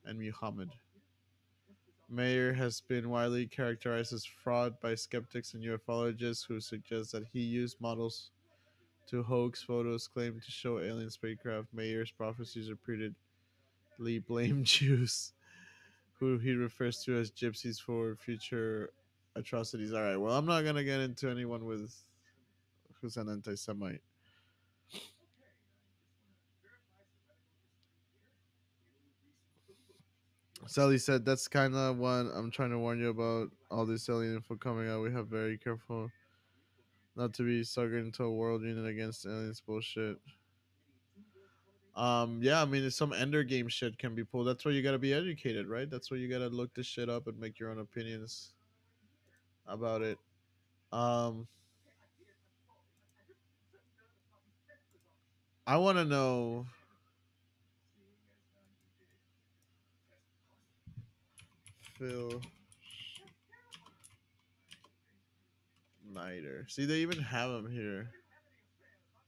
and Muhammad. Mayer has been widely characterized as fraud by skeptics and ufologists who suggest that he used models to hoax photos claimed to show alien spacecraft. Mayer's prophecies repeatedly blame Jews, who he refers to as gypsies, for future atrocities. All right, well, I'm not gonna get into anyone with who's an anti-Semite. Sally said, that's kind of what I'm trying to warn you about. All this alien info coming out, we have very careful not to be suckered into a world unit against aliens bullshit. Yeah, I mean, some Ender game shit can be pulled. That's why you gotta be educated, right? That's why you gotta look this shit up and make your own opinions about it. I want to know. Phil Schneider. See, they even have him here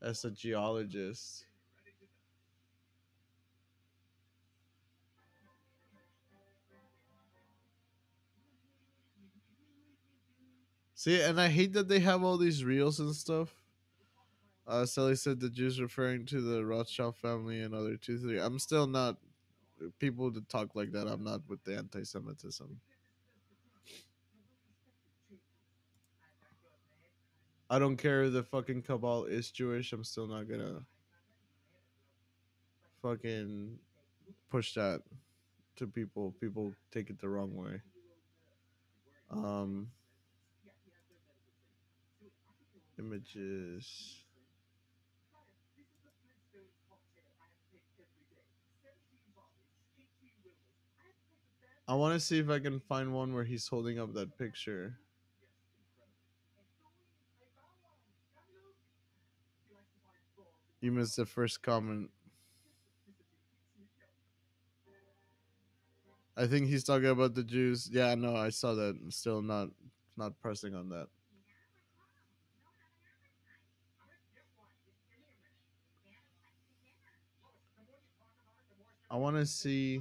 as a geologist. See, and I hate that they have all these reels and stuff. Sally said the Jews referring to the Rothschild family and other 2-3. I'm still not people that talk like that. I'm not with the anti-Semitism. I don't care if the fucking cabal is Jewish. I'm still not gonna fucking push that to people. People take it the wrong way. Images. I want to see if I can find one where he's holding up that picture. You missed the first comment. I think he's talking about the Jews. Yeah, no, I saw that. I'm still not pressing on that. I want to see.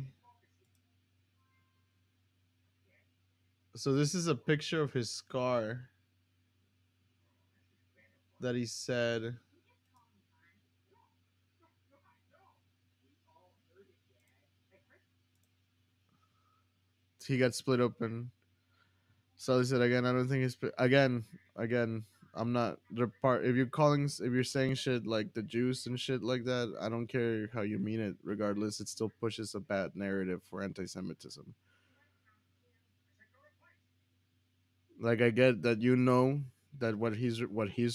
So this is a picture of his scar that he said he got split open. So he said again, I don't think it's again. I'm not the part. If you're saying shit like the Jews and shit like that, I don't care how you mean it. Regardless, it still pushes a bad narrative for anti-Semitism. Like I get that you know that what he's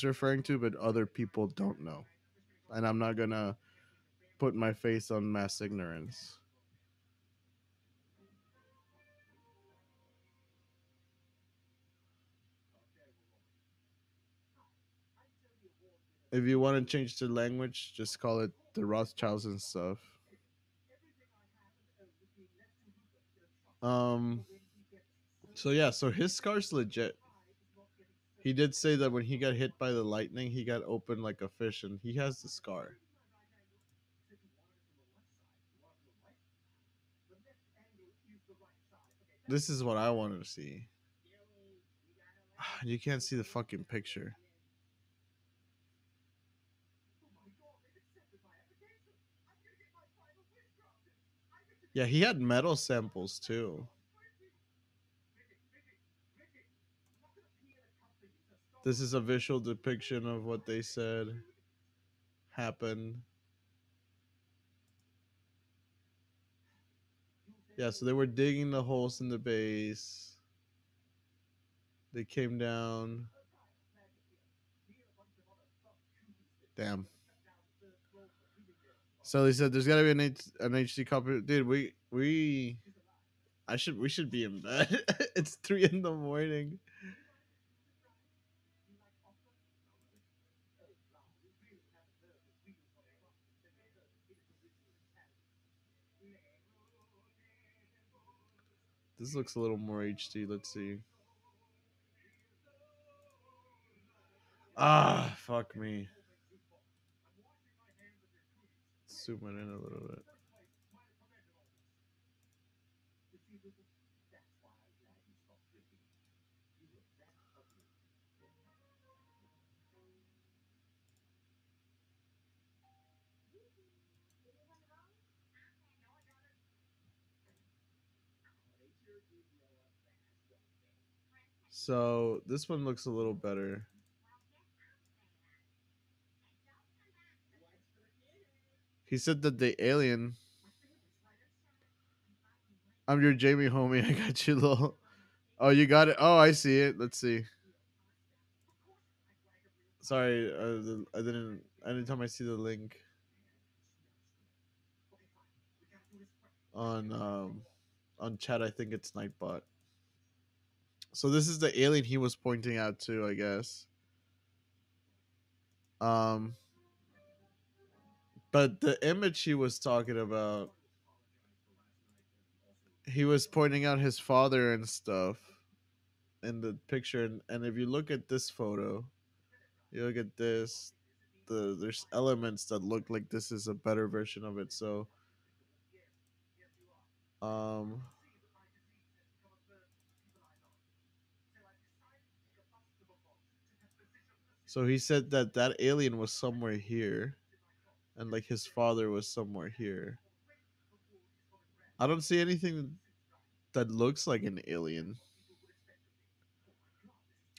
referring to, but other people don't know, and I'm not gonna put my face on mass ignorance. If you want to change the language, just call it the Rothschilds and stuff. Um. So yeah, so his scar's legit. He did say that when he got hit by the lightning, he got open like a fish, and he has the scar. This is what I wanted to see. You can't see the fucking picture. Yeah, he had metal samples too. This is a visual depiction of what they said happened. Yeah, so they were digging the holes in the base. They came down. Damn. So they said there's gotta be an HD copy. Dude, we should be in bed. It's 3 in the morning. This looks a little more HD. Let's see. Ah, fuck me. Zoom it in a little bit. So this one looks a little better. He said that the alien. I'm your Jamie homie. I got you, little. Oh, you got it. Oh, I see it. Let's see. Sorry, I didn't. Anytime I see the link on chat, I think it's Nightbot. So this is the alien he was pointing out to, I guess. But the image he was talking about, he was pointing out his father and stuff in the picture, and if you look at this photo, you look at this, there's elements that look like this is a better version of it. So so he said that that alien was somewhere here, and like his father was somewhere here. I don't see anything that looks like an alien.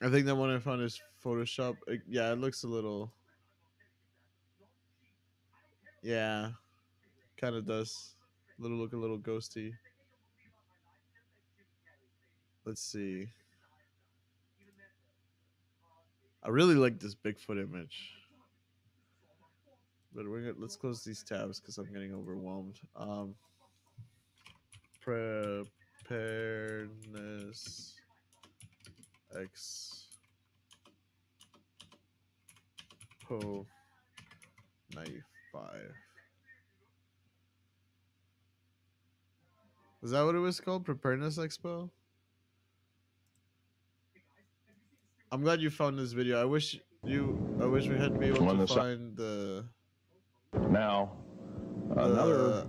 I think that one I found is Photoshop. Yeah, it looks a little. Yeah, kind of does. Look a little ghosty. Let's see. I really like this Bigfoot image. But let's close these tabs because I'm getting overwhelmed. Preparedness Expo 95. Is that what it was called? Preparedness Expo? I'm glad you found this video. I wish we had been able to find the. Now, another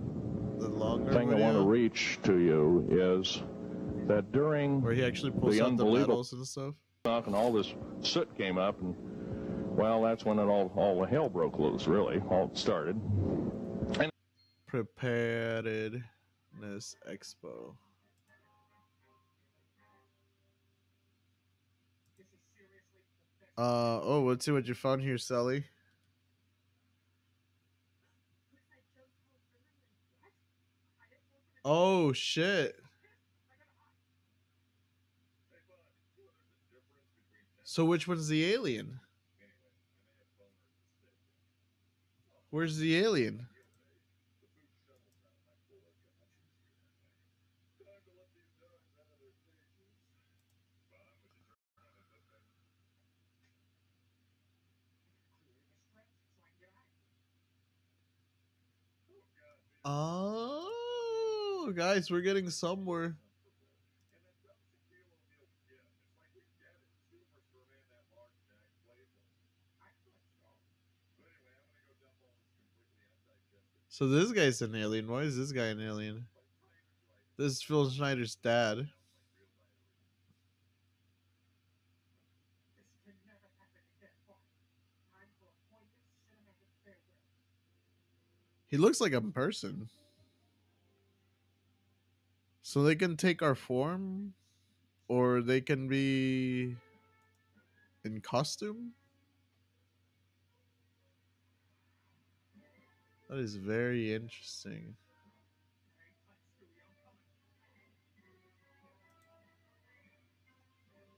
thing I want to reach to you is that during where he actually pulls out the metals and stuff, and all this soot came up, and well, that's when it all the hell broke loose. Really, all started. And Preparedness Expo. Oh, let's see what you found here, Sally. Oh shit. So which one's the alien? Where's the alien? Oh, guys, we're getting somewhere. So this guy's an alien. Why is this guy an alien? This is Phil Schneider's dad. He looks like a person. So they can take our form, or they can be in costume. That is very interesting.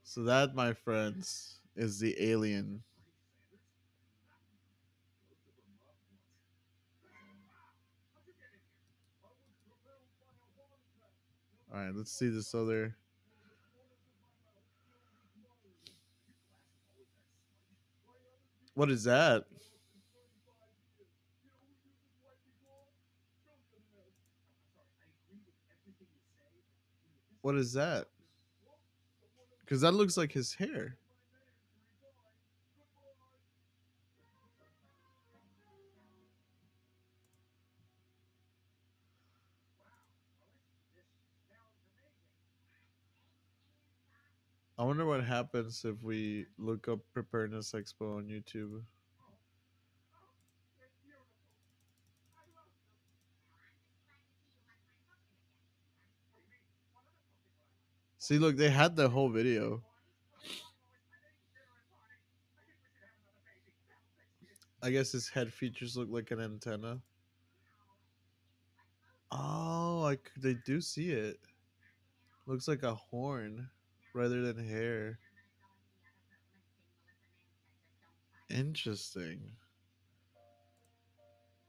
So that, my friends, is the alien. All right, let's see this other. What is that? What is that? Because that looks like his hair. I wonder what happens if we look up Preparedness Expo on YouTube. See, look, they had the whole video. I guess his head features look like an antenna. Oh, they do see it. Looks like a horn rather than hair. Interesting.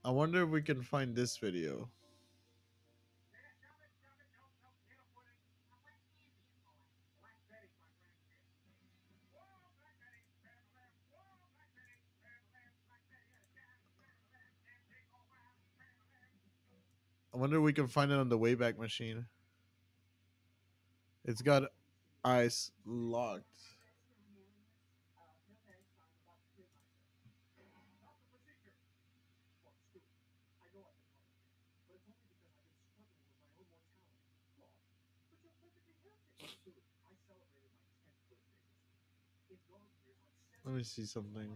I wonder if we can find this video. I wonder if we can find it on the Wayback Machine. It's got eyes locked. Let me see something.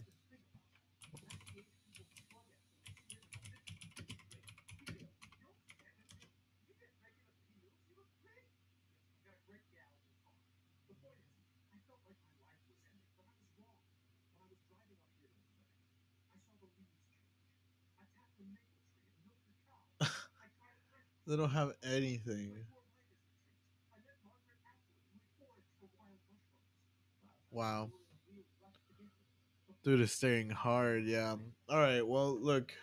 They don't have anything. Wow. Dude is staring hard, yeah. Alright, well, look.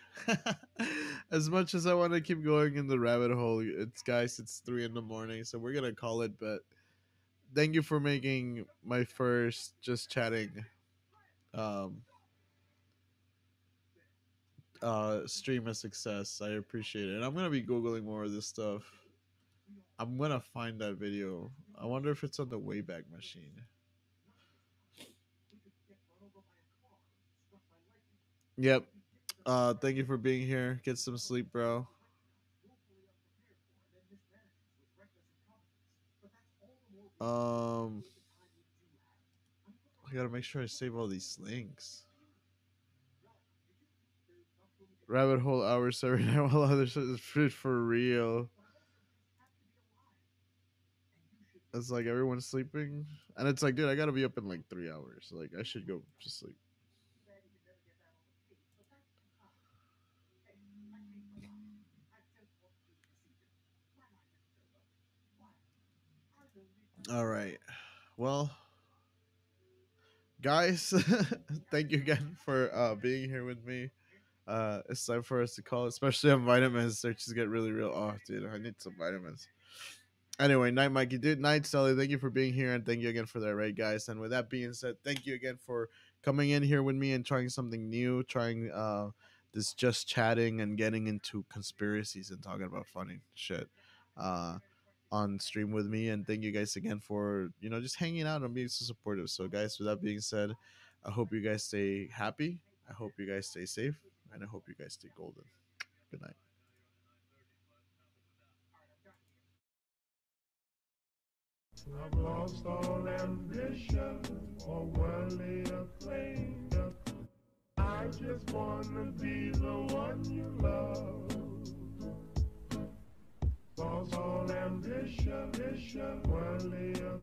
As much as I want to keep going in the rabbit hole, it's 3 in the morning, so we're gonna call it, but thank you for making my first just chatting stream a success. I appreciate it. And I'm gonna be Googling more of this stuff. I'm gonna find that video. I wonder if it's on the Wayback Machine. Yep. Thank you for being here. Get some sleep, bro. I gotta make sure I save all these links. Rabbit hole hours every night while others is fruit for real. It's like everyone's sleeping, and it's like, dude, I gotta be up in like 3 hours. Like, I should go to sleep. All right. Well, guys, thank you again for being here with me. It's time for us to call, especially on vitamins. Searches get really real. Oh, dude, I need some vitamins. Anyway, night, Mikey, dude. Night, Sally. Thank you for being here, and thank you again for that raid, guys. And with that being said, thank you again for coming in here with me and trying something new, trying this just chatting and getting into conspiracies and talking about funny shit on stream with me. And thank you guys again for just hanging out and being so supportive. So, guys, with that being said, I hope you guys stay happy. I hope you guys stay safe, and I hope you guys stay golden. Good night. I've lost all ambition or worldly acclaim. I just wanna be the one you love. Lost all ambition, worldly acclaim.